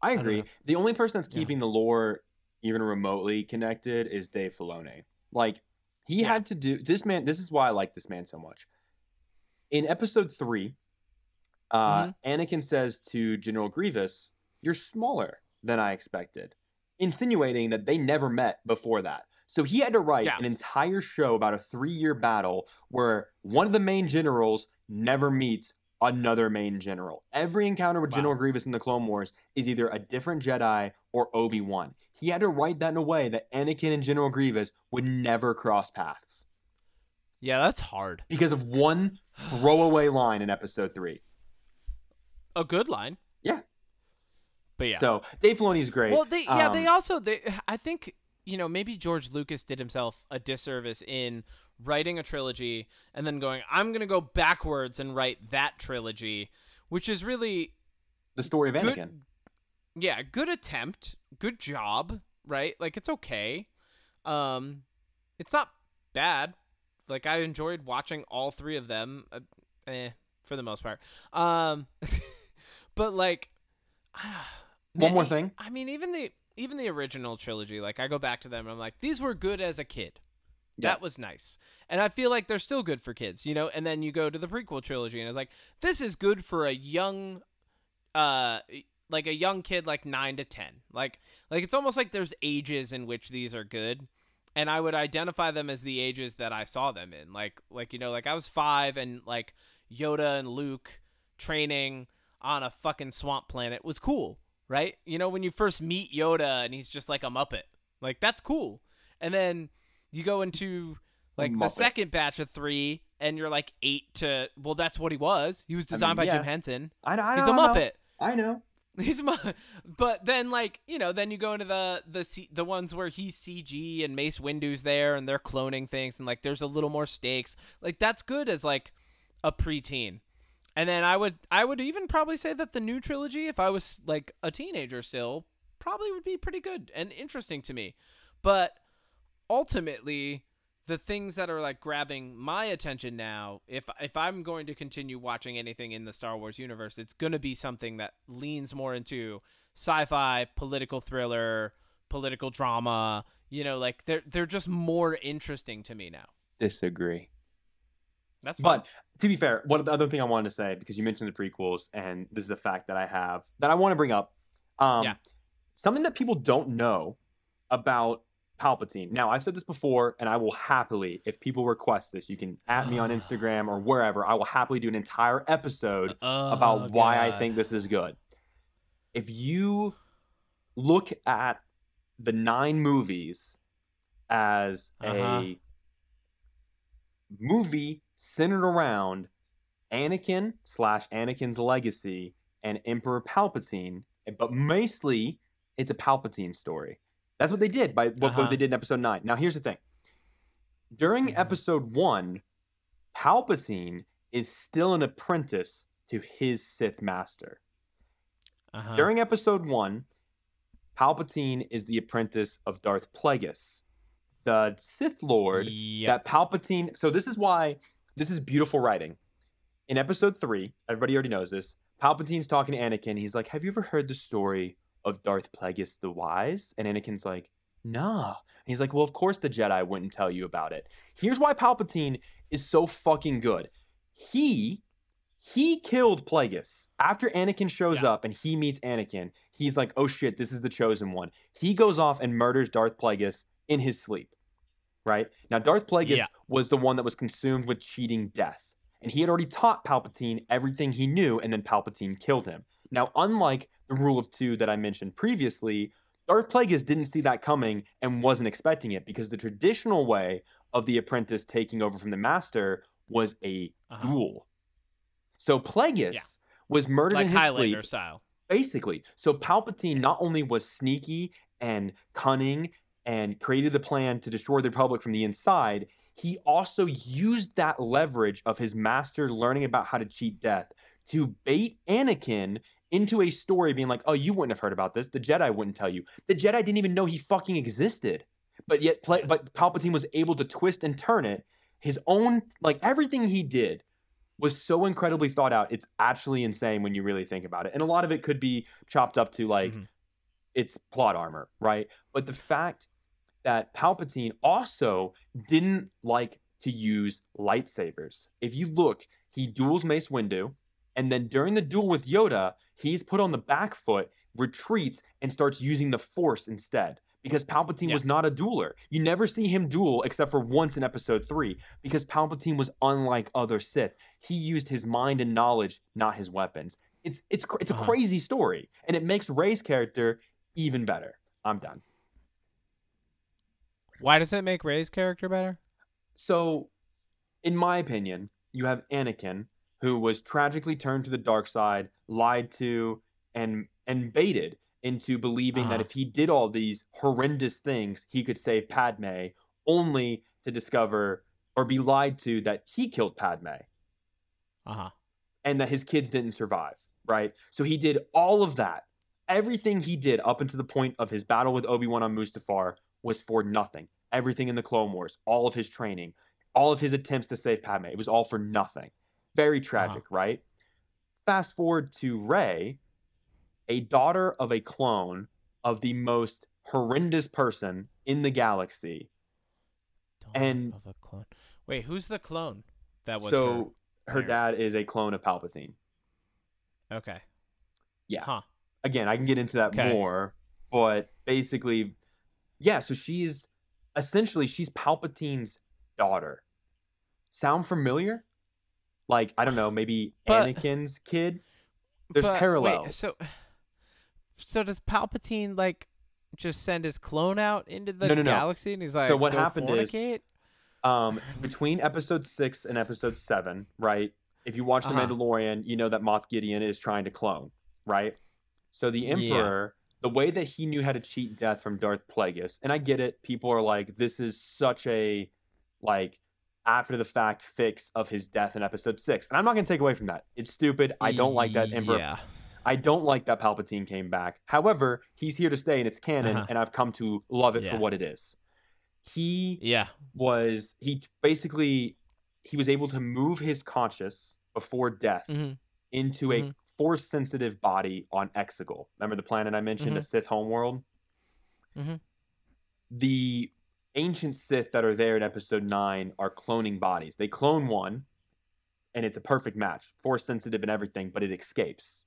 I agree. The only person that's keeping the lore even remotely connected is Dave Filoni. Like, he had to do this, man. This is why I like this man so much. In episode 3, Anakin says to General Grievous, "You're smaller than I expected," insinuating that they never met before that. So he had to write an entire show about a 3-year battle where one of the main generals never meets another main general. Every encounter with General Grievous in the Clone Wars is either a different Jedi or Obi-Wan. He had to write that in a way that Anakin and General Grievous would never cross paths. Yeah, that's hard. Because of one throwaway line in episode 3. A good line. Yeah. But yeah. So Dave Filoni's great. Well, I think, maybe George Lucas did himself a disservice in writing a trilogy and then going, I'm going to go backwards and write that trilogy, which is really the story of Anakin. Yeah, good attempt, good job, right? Like, it's okay. It's not bad. Like, I enjoyed watching all 3 of them, for the most part. But, like, one more thing. I mean, even the original trilogy, like, I go back to them and I'm like, these were good as a kid. Yeah. That was nice. And I feel like they're still good for kids, and then you go to the prequel trilogy and it's like, this is good for a young, like a young kid, like 9 to 10. Like it's almost like there's ages in which these are good. And I would identify them as the ages that I saw them in. Like I was 5 and, like, Yoda and Luke training on a fucking swamp planet was cool, right? When you first meet Yoda and he's just like a Muppet, like, that's cool. And then you go into, like, the second batch of 3 and you're like 8 to, well, that's what he was. He was designed by Jim Henson. I know. He's a Muppet. I know. But then, like, then you go into the ones where he's CG and Mace Windu's there and they're cloning things and, like, there's a little more stakes. Like, that's good as, like, a preteen. And then I would even probably say that the new trilogy, if I was, like, a teenager still, probably would be pretty good and interesting to me. But ultimately, the things that are like grabbing my attention now, if I'm going to continue watching anything in the Star Wars universe, it's going to be something that leans more into sci-fi, political thriller, political drama. You know, like they're just more interesting to me now. Disagree. That's fine. But to be fair, the other thing I wanted to say, because you mentioned the prequels, and this is a fact that I have that I want to bring up. Something that people don't know about Palpatine. Now, I've said this before, and I will happily, if people request this, you can at me on Instagram or wherever, I will happily do an entire episode about why I think this is good. If you look at the 9 movies as a movie centered around Anakin's legacy and Emperor Palpatine, but mostly it's a Palpatine story. That's what they did by what they did in episode 9. Now, here's the thing. During episode 1, Palpatine is still an apprentice to his Sith master. During episode 1, Palpatine is the apprentice of Darth Plagueis, the Sith Lord that Palpatine... So this is why this is beautiful writing. In episode 3, everybody already knows this, Palpatine's talking to Anakin. He's like, have you ever heard the story of Darth Plagueis the Wise? And Anakin's like, nah. And he's like, well, of course the Jedi wouldn't tell you about it. Here's why Palpatine is so fucking good. He killed Plagueis. After Anakin shows up and he meets Anakin, he's like, oh shit, this is the chosen one. He goes off and murders Darth Plagueis in his sleep, right? Now, Darth Plagueis was the one that was consumed with cheating death. And he had already taught Palpatine everything he knew, and then Palpatine killed him. Now, unlike the rule of 2 that I mentioned previously, Darth Plagueis didn't see that coming and wasn't expecting it, because the traditional way of the apprentice taking over from the master was a duel. So Plagueis was murdered in his Highlander sleep. Style. Basically. So Palpatine not only was sneaky and cunning and created the plan to destroy the Republic from the inside, he also used that leverage of his master learning about how to cheat death to bait Anakin into a story being like, oh, you wouldn't have heard about this. The Jedi wouldn't tell you. The Jedi didn't even know he fucking existed. But yet, but Palpatine was able to twist and turn it. His own, like, everything he did was so incredibly thought out. It's actually insane when you really think about it. And a lot of it could be chopped up to, like, it's plot armor, right? But the fact that Palpatine also didn't like to use lightsabers. If you look, he duels Mace Windu, and then during the duel with Yoda, he's put on the back foot, retreats, and starts using the Force instead. Because Palpatine was not a dueler. You never see him duel except for once in episode 3. Because Palpatine was unlike other Sith. He used his mind and knowledge, not his weapons. It's a crazy story. And it makes Rey's character even better. I'm done. Why does it make Rey's character better? So, in my opinion, you have Anakin, who was tragically turned to the dark side, lied to, and baited into believing that if he did all these horrendous things, he could save Padme, only to discover or be lied to that he killed Padme. And that his kids didn't survive, right? So he did all of that. Everything he did up until the point of his battle with Obi-Wan on Mustafar was for nothing. Everything in the Clone Wars, all of his training, all of his attempts to save Padme, it was all for nothing. Very tragic, right? Fast forward to Rey, a daughter of a clone of the most horrendous person in the galaxy. Of a clone. Wait, who's the clone? That was her dad is a clone of Palpatine. Okay. Yeah. Again, I can get into that more, but basically, yeah, so she's Palpatine's daughter. Sound familiar? Like, I don't know, maybe Anakin's kid? There's parallels. Wait, so does Palpatine, like, just send his clone out into the galaxy and he's like, so what go happened fornicate? Is between episode 6 and episode 7, right? If you watch The Mandalorian, you know that Moff Gideon is trying to clone, right? So the Emperor, the way that he knew how to cheat death from Darth Plagueis, and I get it, people are like, this is such a, like, after the fact fix of his death in episode 6. And I'm not going to take away from that. It's stupid. I don't like that Emperor. Yeah. I don't like that Palpatine came back. However, he's here to stay and it's canon, and I've come to love it for what it is. He Yeah. he was able to move his conscious before death into a force-sensitive body on Exegol. Remember the planet I mentioned, a Sith homeworld? The ancient Sith that are there in episode 9 are cloning bodies. They clone one, and it's a perfect match, force-sensitive and everything, but it escapes.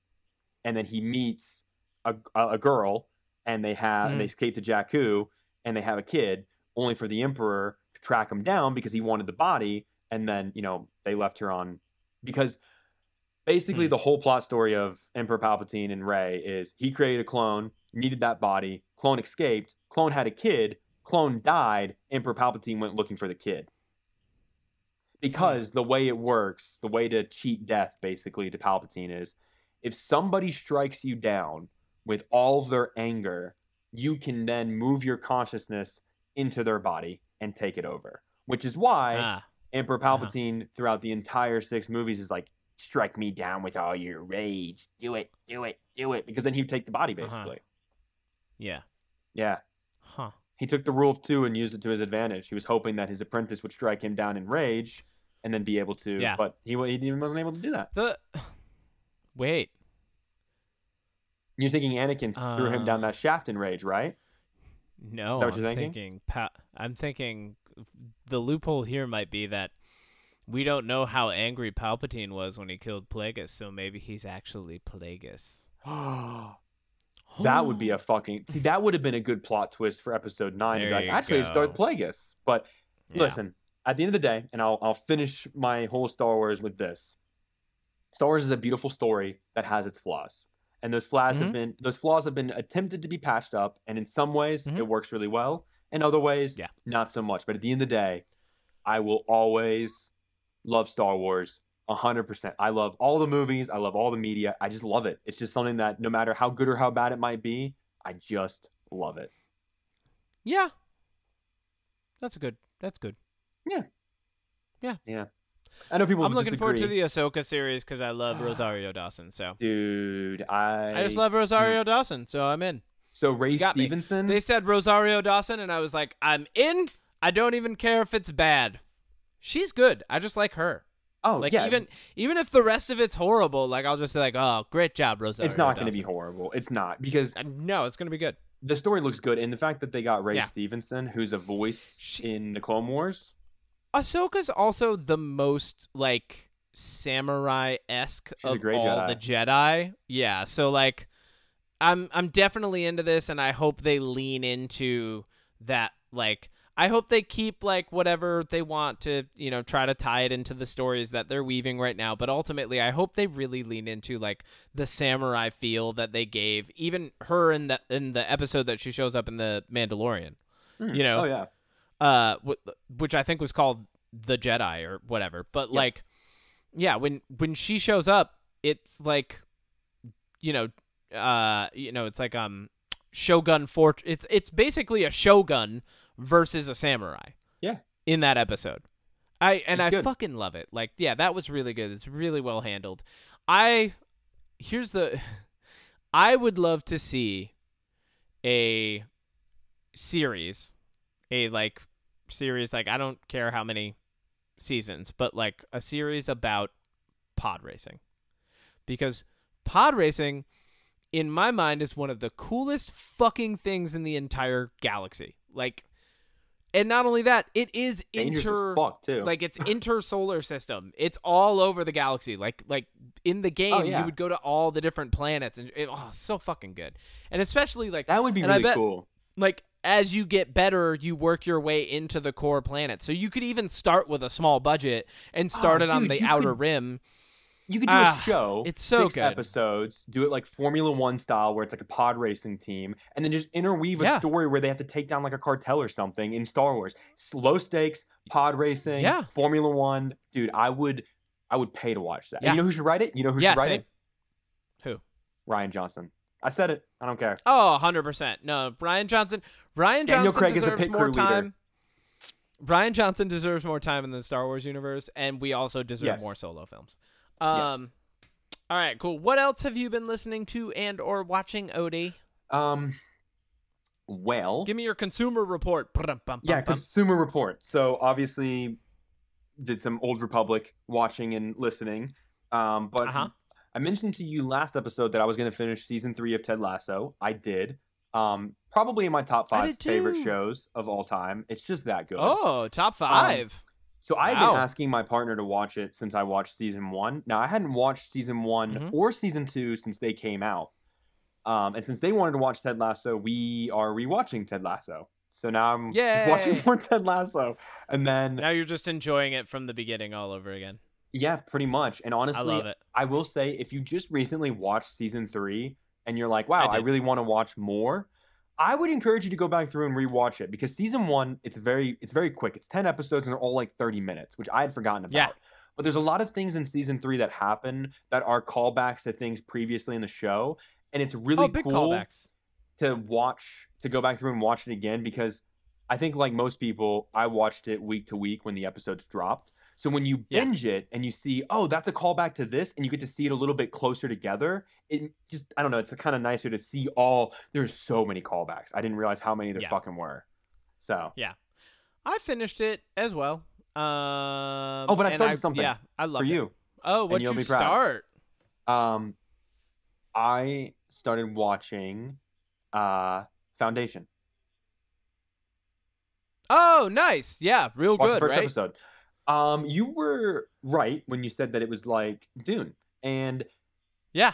And then he meets a girl, and they escape to Jakku, and they have a kid, only for the Emperor to track him down because he wanted the body, and then, they left her on... Because basically the whole plot story of Emperor Palpatine and Rey is he created a clone, needed that body, clone escaped, clone had a kid, clone died, Emperor Palpatine went looking for the kid. Because the way it works, the way to cheat death, basically, to Palpatine is, if somebody strikes you down with all of their anger, you can then move your consciousness into their body and take it over. Which is why Emperor Palpatine, throughout the entire 6 movies, is like, strike me down with all your rage. Do it, do it, do it. Because then he would take the body, basically. Yeah. Yeah. Huh. He took the rule of 2 and used it to his advantage. He was hoping that his apprentice would strike him down in rage and then be able to, but he wasn't able to do that. Wait. You're thinking Anakin threw him down that shaft in rage, right? No, Is that what you're thinking? I'm thinking the loophole here might be that we don't know how angry Palpatine was when he killed Plagueis, so maybe he's actually Plagueis. That would be that would have been a good plot twist for episode 9. Actually, it's Darth Plagueis. But listen, at the end of the day, and I'll finish my whole Star Wars with this. Star Wars is a beautiful story that has its flaws. And those flaws have been attempted to be patched up, and in some ways it works really well. In other ways, not so much. But at the end of the day, I will always love Star Wars 100%. I love all the movies. I love all the media. I just love it. It's just something that no matter how good or how bad it might be, I just love it. Yeah. That's good. Yeah. Yeah. I know people I'm looking disagree. forward to the Ahsoka series because I love Rosario Dawson. So, dude, I just love Rosario Dawson, so I'm in. So Ray Stevenson? They said Rosario Dawson, and I was like, I'm in. I don't even care if it's bad. She's good. I just like her. Oh, like, yeah. Even if the rest of it's horrible, like I'll just be like, oh, great job, Rosario. It's not going to be horrible. It's not, because no, it's going to be good. The story looks good, and the fact that they got Ray Stevenson, who's a voice in the Clone Wars. Ahsoka's also the most like samurai-esque of all the Jedi. Yeah, so like I'm definitely into this, and I hope they lean into that. Like, I hope they keep like whatever they want to, try to tie it into the stories that they're weaving right now. But ultimately, I hope they really lean into like the samurai feel that they gave even her in the episode that she shows up in the Mandalorian. Oh yeah. Which I think was called The Jedi or whatever. But like, when she shows up, it's like, it's like Shogun Fort. It's basically a Shogun versus a samurai. Yeah. In that episode, I fucking love it. Like, that was really good. It's really well handled. I would love to see a series. I don't care how many seasons, but like a series about pod racing, because pod racing in my mind is one of the coolest fucking things in the entire galaxy. Like, and not only that, it is dangerous as fuck too. Like, it's inter-solar system. It's all over the galaxy. Like in the game, you would go to all the different planets, and so fucking good. And especially like that would be really cool. Like, as you get better, you work your way into the core planet. So you could even start with a small budget and start it on the outer rim. You could do a show, it's so 6 good. episodes, do it like Formula 1 style, where it's like a pod racing team, and then just interweave a story where they have to take down like a cartel or something in Star Wars. Low stakes, pod racing, Formula 1. Dude, I would pay to watch that. And you know who should write it? You know who should write it? Who? Rian Johnson. I said it. I don't care. Oh, 100%. No, Rian Johnson. Daniel Craig is the pit crew leader. Rian Johnson deserves more time in the Star Wars universe, and we also deserve more solo films. All right, cool. What else have you been listening to and or watching, Odie? Well, give me your consumer report. Yeah, consumer report. So obviously did some Old Republic watching and listening. But I mentioned to you last episode that I was going to finish season 3 of Ted Lasso. I did. Probably in my top 5 favorite shows of all time. It's just that good. Oh, top 5. So I had been asking my partner to watch it since I watched season 1. Now, I hadn't watched season 1 or season 2 since they came out. And since they wanted to watch Ted Lasso, we are rewatching Ted Lasso. So now I'm just watching more Ted Lasso. And then now you're just enjoying it from the beginning all over again. Yeah, pretty much. And honestly, I love it. I will say, if you just recently watched season 3 and you're like, wow, I really want to watch more, I would encourage you to go back through and rewatch it, because season 1, it's very quick. It's 10 episodes and they're all like 30 minutes, which I had forgotten about. Yeah. But there's a lot of things in season 3 that happen that are callbacks to things previously in the show. And it's really big cool callbacks. to go back through and watch it again, because I think, like most people, I watched it week to week when the episodes dropped. So when you binge it and you see, oh, that's a callback to this, and you get to see it a little bit closer together, it just, I don't know, it's kind of nicer to see there's so many callbacks. I didn't realize how many there fucking were. So. Yeah. I finished it as well. But I started something. Yeah, I love for you. Oh, what'd you start? I started watching Foundation. Oh, nice. Yeah, real Watched good, the first right? episode. You were right when you said that it was like Dune, and yeah,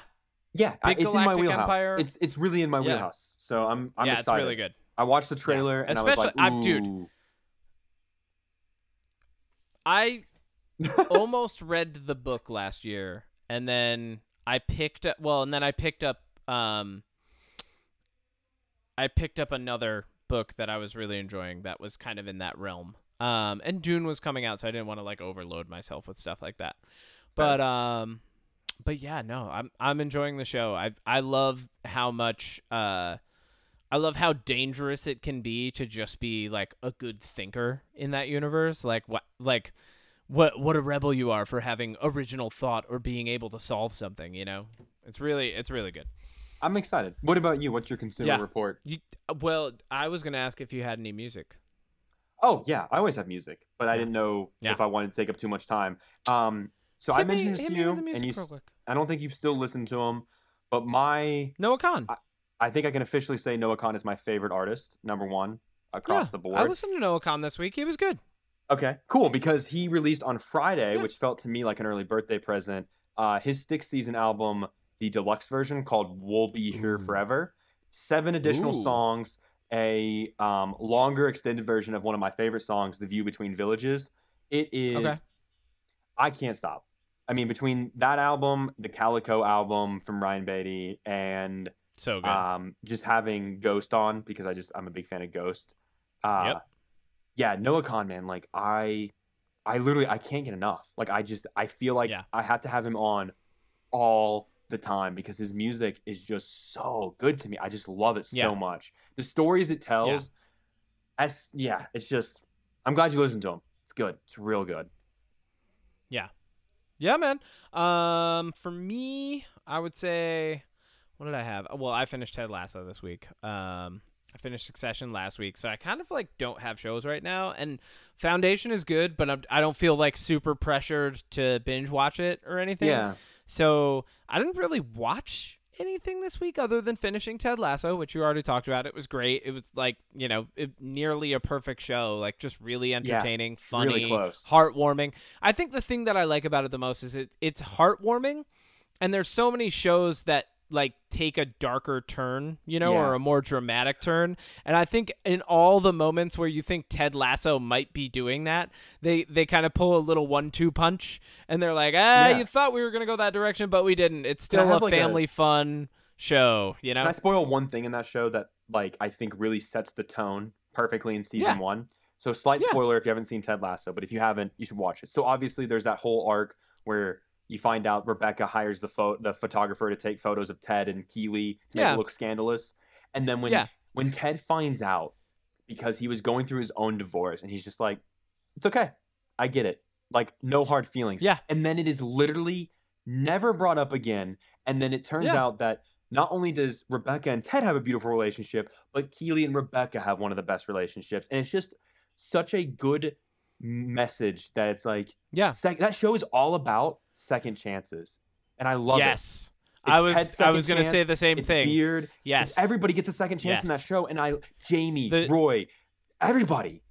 it's in my wheelhouse. Empire. It's really in my wheelhouse, so I'm excited. It's really good. I watched the trailer and especially, I was like, ooh. dude, I almost read the book last year, and then I picked up. Well, and then I picked up. I picked up another book that I was really enjoying that was kind of in that realm. And Dune was coming out, so I didn't want to like overload myself with stuff like that. But yeah, no, I'm enjoying the show. I love how much I love how dangerous it can be to just be like a good thinker in that universe. Like what a rebel you are for having original thought or being able to solve something, you know? It's really good. I'm excited. What about you? What's your consumer report? Well, I was going to ask if you had any music. Oh, yeah. I always have music, but I didn't know if I wanted to take up too much time. So I mentioned this to you, and I don't think you've still listened to him, but Noah Khan. I think I can officially say Noah Khan is my favorite artist, number 1, across the board. I listened to Noah Khan this week. He was good. Okay, cool, because he released on Friday, which felt to me like an early birthday present, his Stick Season album, the deluxe version called We'll Be Here Forever. 7 additional songs, a longer extended version of one of my favorite songs, The View Between Villages. It is, I can't stop. I mean, between that album, the Calico album from Ryan Beatty, and so good. Just having Ghost on, because I'm a big fan of Ghost. Yeah, Noah Khan, man, like I literally, I can't get enough. Like I feel like I have to have him on all the time, because his music is just so good to me. I just love it so much. The stories it tells, it's just, I'm glad you listened to him. It's good. It's real good. Yeah, man. For me, I would say, what did I have? Well, I finished Ted Lasso this week. I finished Succession last week, so I kind of like don't have shows right now. And Foundation is good, but I don't feel like super pressured to binge watch it or anything. Yeah. So I didn't really watch anything this week other than finishing Ted Lasso, which you already talked about. It was great. It was like, nearly a perfect show, like just really entertaining, funny, really close, heartwarming. I think the thing that I like about it the most is it's heartwarming, and there's so many shows that like take a darker turn, or a more dramatic turn. And I think in all the moments where you think Ted Lasso might be doing that, they kind of pull a little 1-2 punch, and they're like, you thought we were going to go that direction, but we didn't. It's still a family fun show, Can I spoil one thing in that show that like I think really sets the tone perfectly in season 1? So slight spoiler if you haven't seen Ted Lasso, but if you haven't, you should watch it. So obviously there's that whole arc where you find out Rebecca hires the photographer to take photos of Ted and Keeley to make it look scandalous. And then when Ted finds out, because he was going through his own divorce, and he's just like, it's okay. I get it. Like, no hard feelings. Yeah. And then it is literally never brought up again. And then it turns out that not only does Rebecca and Ted have a beautiful relationship, but Keely and Rebecca have one of the best relationships. And it's just such a good message that it's like, that show is all about second chances. And I love it. Yes. I was going to say the same thing. Beard. Yes. Everybody gets a second chance in that show. And Jamie, Roy, everybody.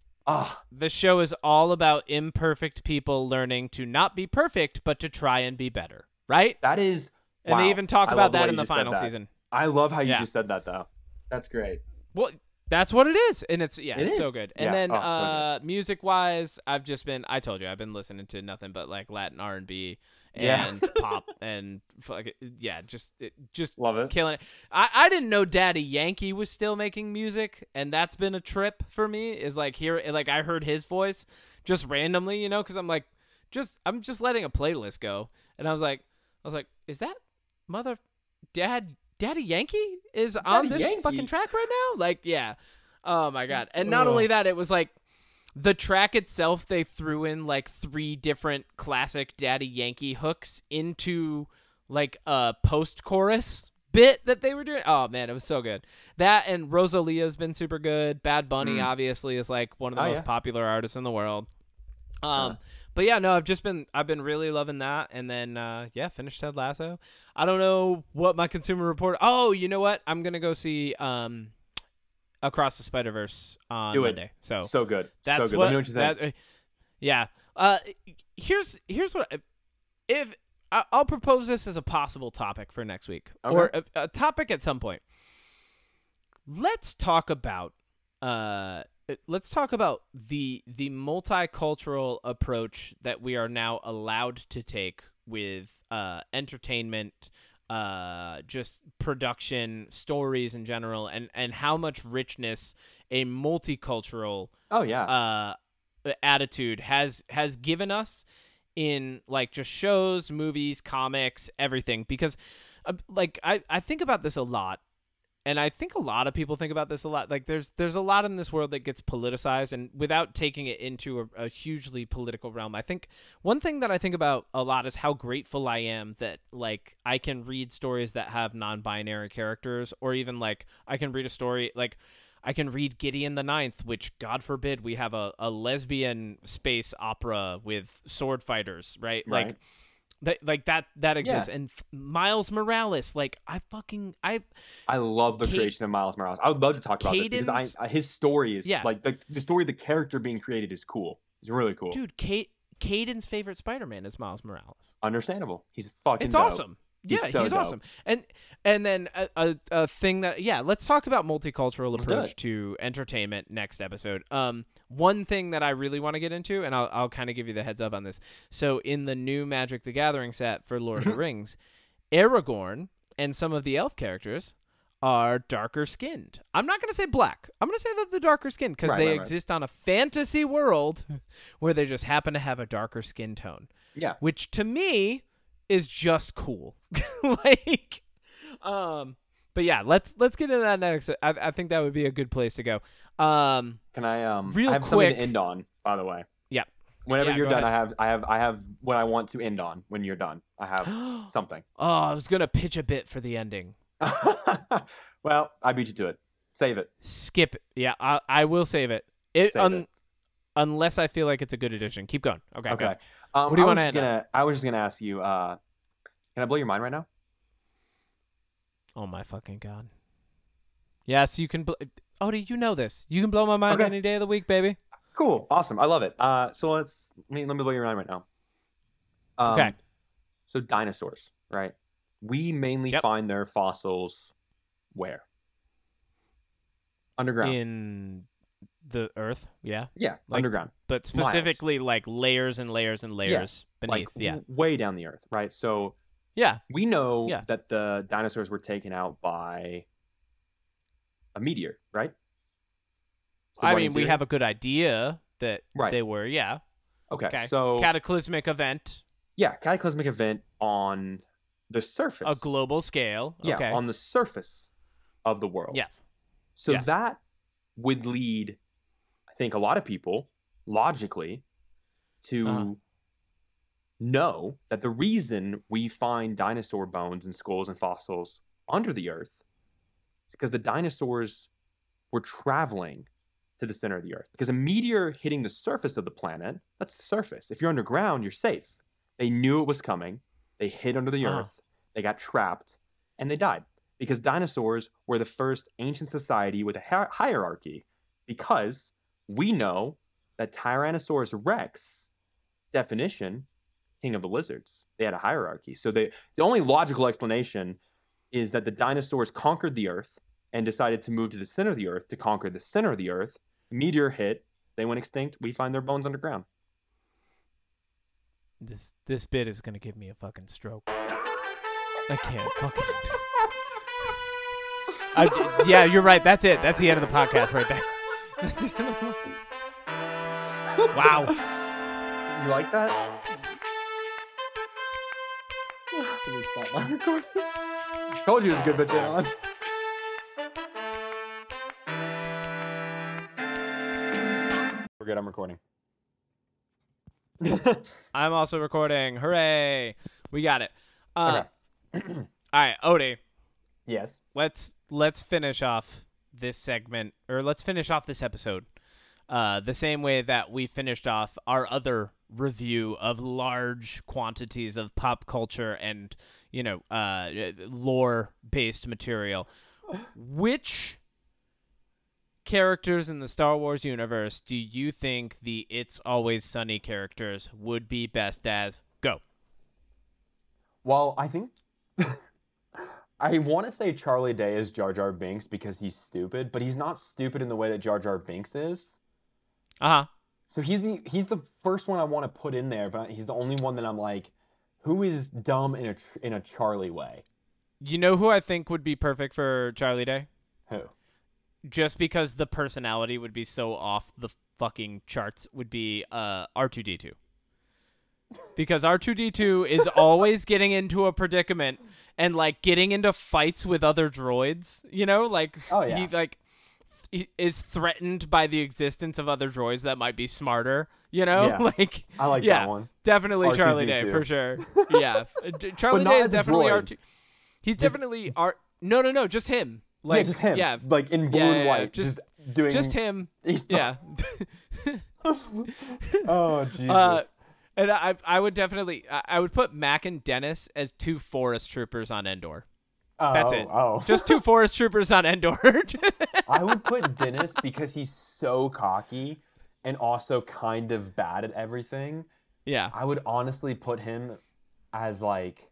The show is all about imperfect people learning to not be perfect, but to try and be better. Right? That is. And they even talk about that in the final season. I love how you just said that, though. That's great. Well, that's what it is. And it's so good. And then music-wise, I told you, I've been listening to nothing but like Latin R&B and pop and just love it. Killing it. I didn't know Daddy Yankee was still making music, and that's been a trip for me. Is like I heard his voice just randomly, because I'm just letting a playlist go, and I was like, is that Daddy Yankee is on this fucking track right now? Like, yeah. Oh my God. And not only that, it was like the track itself, they threw in like 3 different classic Daddy Yankee hooks into like a post-chorus bit that they were doing. Oh man, it was so good. That and Rosalia's been super good. Bad Bunny obviously is like one of the most popular artists in the world. But yeah, no, I've been really loving that. And then, finished Ted Lasso. I don't know what my Consumer Report. Oh, you know what? I'm going to go see Across the Spider-Verse on Monday. So good. That's so good. Let me know what you think. Here's what, if I'll propose this as a possible topic for next week, or a topic at some point. Let's talk about the multicultural approach that we are now allowed to take with entertainment, just production, stories in general, and how much richness a multicultural attitude has given us in like just shows, movies, comics, everything. Because I think about this a lot. And I think a lot of people think about this a lot. Like there's a lot in this world that gets politicized, and without taking it into a hugely political realm, I think one thing that I think about a lot is how grateful I am that like I can read stories that have non-binary characters, or even like I can read a story like I can read Gideon the Ninth, which God forbid we have a lesbian space opera with sword fighters, right? Like that exists. And Miles Morales, like I love the creation of Miles Morales. I would love to talk about this because his story is like the story of the character being created is cool. It's really cool. Dude, Caden's favorite Spider-Man is Miles Morales. Understandable. He's fucking It's dope. awesome. He's awesome. And then a thing that let's talk about multicultural approach to entertainment next episode. One thing that I really want to get into, and I'll kind of give you the heads up on this. So in the new Magic the Gathering set for Lord of the Rings, Aragorn and some of the elf characters are darker skinned. I'm not going to say black. I'm going to say that they're darker skinned because they exist on a fantasy world where they just happen to have a darker skin tone. Yeah. Which to me is just cool. But yeah, let's get into that next. I think that would be a good place to go. Can I real I have quick something to end on, by the way. Yeah. Whenever you're done, I have what I want to end on. When you're done, I have something. Oh, I was gonna pitch a bit for the ending. Well, I beat you to it. Save it. Skip it. Yeah, I will save it. Unless I feel like it's a good addition. Keep going. Okay. Okay. What do you want to end on? I was just gonna ask you. Can I blow your mind right now? Oh my fucking God. Yes, you can. Odie, you know this. You can blow my mind any day of the week, baby. Cool. Awesome. I love it. So let me blow your mind right now. Okay. So dinosaurs, right? We mainly find their fossils where? Underground. In the earth, yeah. Yeah, underground. But specifically like layers and layers and layers beneath, way down the earth, right? So we know that the dinosaurs were taken out by a meteor, right? I mean, we have a good idea that they were, Okay, so cataclysmic event. Yeah, cataclysmic event on the surface. A global scale. Okay. Yeah, on the surface of the world. Yes. So that would lead, I think, a lot of people, logically, to know that the reason we find dinosaur bones and skulls and fossils under the earth is because the dinosaurs were traveling to the center of the earth. Because a meteor hitting the surface of the planet, that's the surface. If you're underground, you're safe. They knew it was coming. They hid under the earth. They got trapped, and they died. Because dinosaurs were the first ancient society with a hierarchy. Because we know that Tyrannosaurus Rex, definition, king of the lizards, they had a hierarchy. So the only logical explanation is that the dinosaurs conquered the earth and decided to move to the center of the earth to conquer the center of the earth. Meteor hit, they went extinct. We find their bones underground. This bit is gonna give me a fucking stroke. I can't fucking. Yeah, you're right. That's it. That's the end of the podcast right there. That's the end of the... Wow. You like that? Let me stop my recording. Told you it was a good bit then on. We're good. I'm recording. I'm also recording. Hooray! We got it. Okay. All right, Odie. Yes. Let's finish off this segment, or let's finish off this episode, the same way that we finished off our other review of large quantities of pop culture and lore-based material. Which characters in the Star Wars universe do you think the It's Always Sunny characters would be best as? Go. Well, I think I want to say Charlie Day is Jar Jar Binks because he's stupid, but he's not stupid in the way that Jar Jar Binks is. Uh-huh. So he's the first one I want to put in there, but he's the only one that I'm like, who is dumb in a Charlie way? You know who I think would be perfect for Charlie Day? Who? Just because the personality would be so off the fucking charts would be R2-D2. Because R2-D2 is always getting into a predicament and like getting into fights with other droids, he is threatened by the existence of other droids that might be smarter, Yeah. I like that one. Definitely R2-D2. Charlie Day for sure. Yeah. Charlie Day is definitely R2. He's definitely No, just him. Just him. Yeah. Like in blue and white. Just doing just him. Yeah. Oh Jesus. And I would definitely I would put Mac and Dennis as two forest troopers on Endor. That's it. Just two forest troopers on Endor. I would put Dennis because he's so cocky and also kind of bad at everything. Yeah. I would honestly put him as like,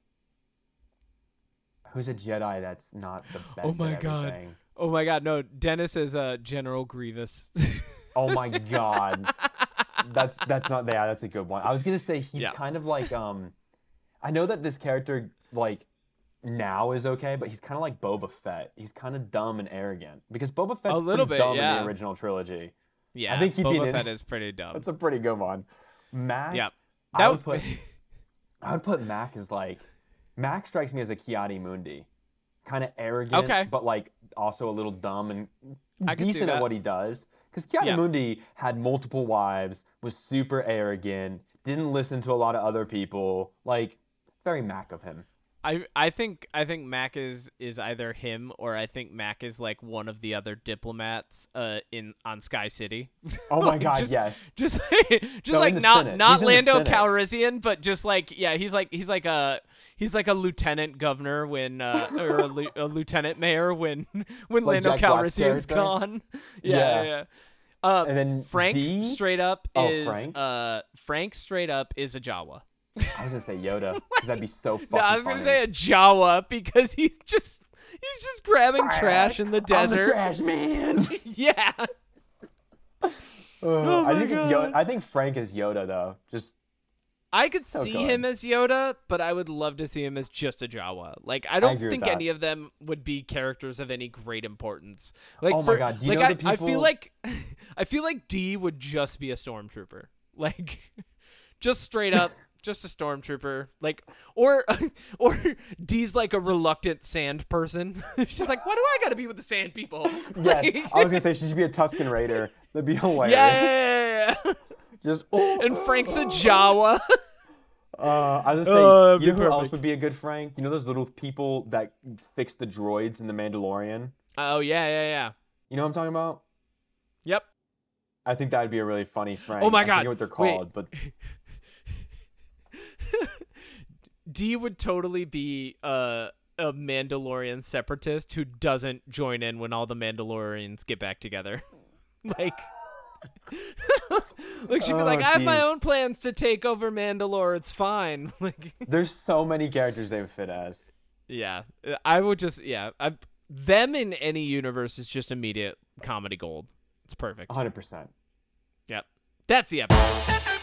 who's a Jedi that's not the best Oh my at god. everything? Oh my god. No, Dennis is General Grievous. Oh my god. That's not there. That's a good one. I was gonna say he's kind of like I know that this character like now is okay, but he's kind of like Boba Fett. He's kind of dumb and arrogant because Boba Fett's pretty dumb in the original trilogy. Yeah, I think Boba Fett is pretty dumb. That's a pretty good one. Mac. Yeah, I would put Mac as like Mac strikes me as a Kiadi Mundi, kind of arrogant, but like also a little dumb and decent at what he does. Because Kiadi Mundi had multiple wives, was super arrogant, didn't listen to a lot of other people. Like, very Mac of him. I think Mac is either him or I think Mac is like one of the other diplomats on Sky City. Oh my god, yes. Just like not Lando Calrissian, but just like he's like a lieutenant governor when or a lieutenant mayor when like Lando Calrissian's gone. Yeah. And then Frank D? straight up is Frank? Frank straight up is a Jawa. I was gonna say Yoda because that'd be so fucking No, I was funny. gonna say a Jawa because he's just grabbing trash in the desert. I'm the trash man. Yeah. I think Frank is Yoda though. I could see him as Yoda, but I would love to see him as just a Jawa. Like I don't think any of them would be characters of any great importance. Like my god, do you know the people... I feel like D would just be a stormtrooper. Like just straight up just a stormtrooper, like, or Dee's like a reluctant sand person. She's like, why do I gotta be with the sand people? Yes, I was gonna say she should be a Tusken Raider. That'd be hilarious. Yeah. Just and Frank's a Jawa. I was gonna say, you know who else perfect. would be a good Frank? You know those little people that fix the droids in The Mandalorian? Oh, yeah. You know what I'm talking about? Yep. I think that'd be a really funny Frank. Oh my I God. forget what they're called, but D would totally be a Mandalorian separatist who doesn't join in when all the Mandalorians get back together. Like she'd be like, I have my own plans to take over Mandalore. It's fine. Like, there's so many characters they would fit as. Yeah, I would just them in any universe is just immediate comedy gold. It's perfect. 100%. Yep. That's the episode.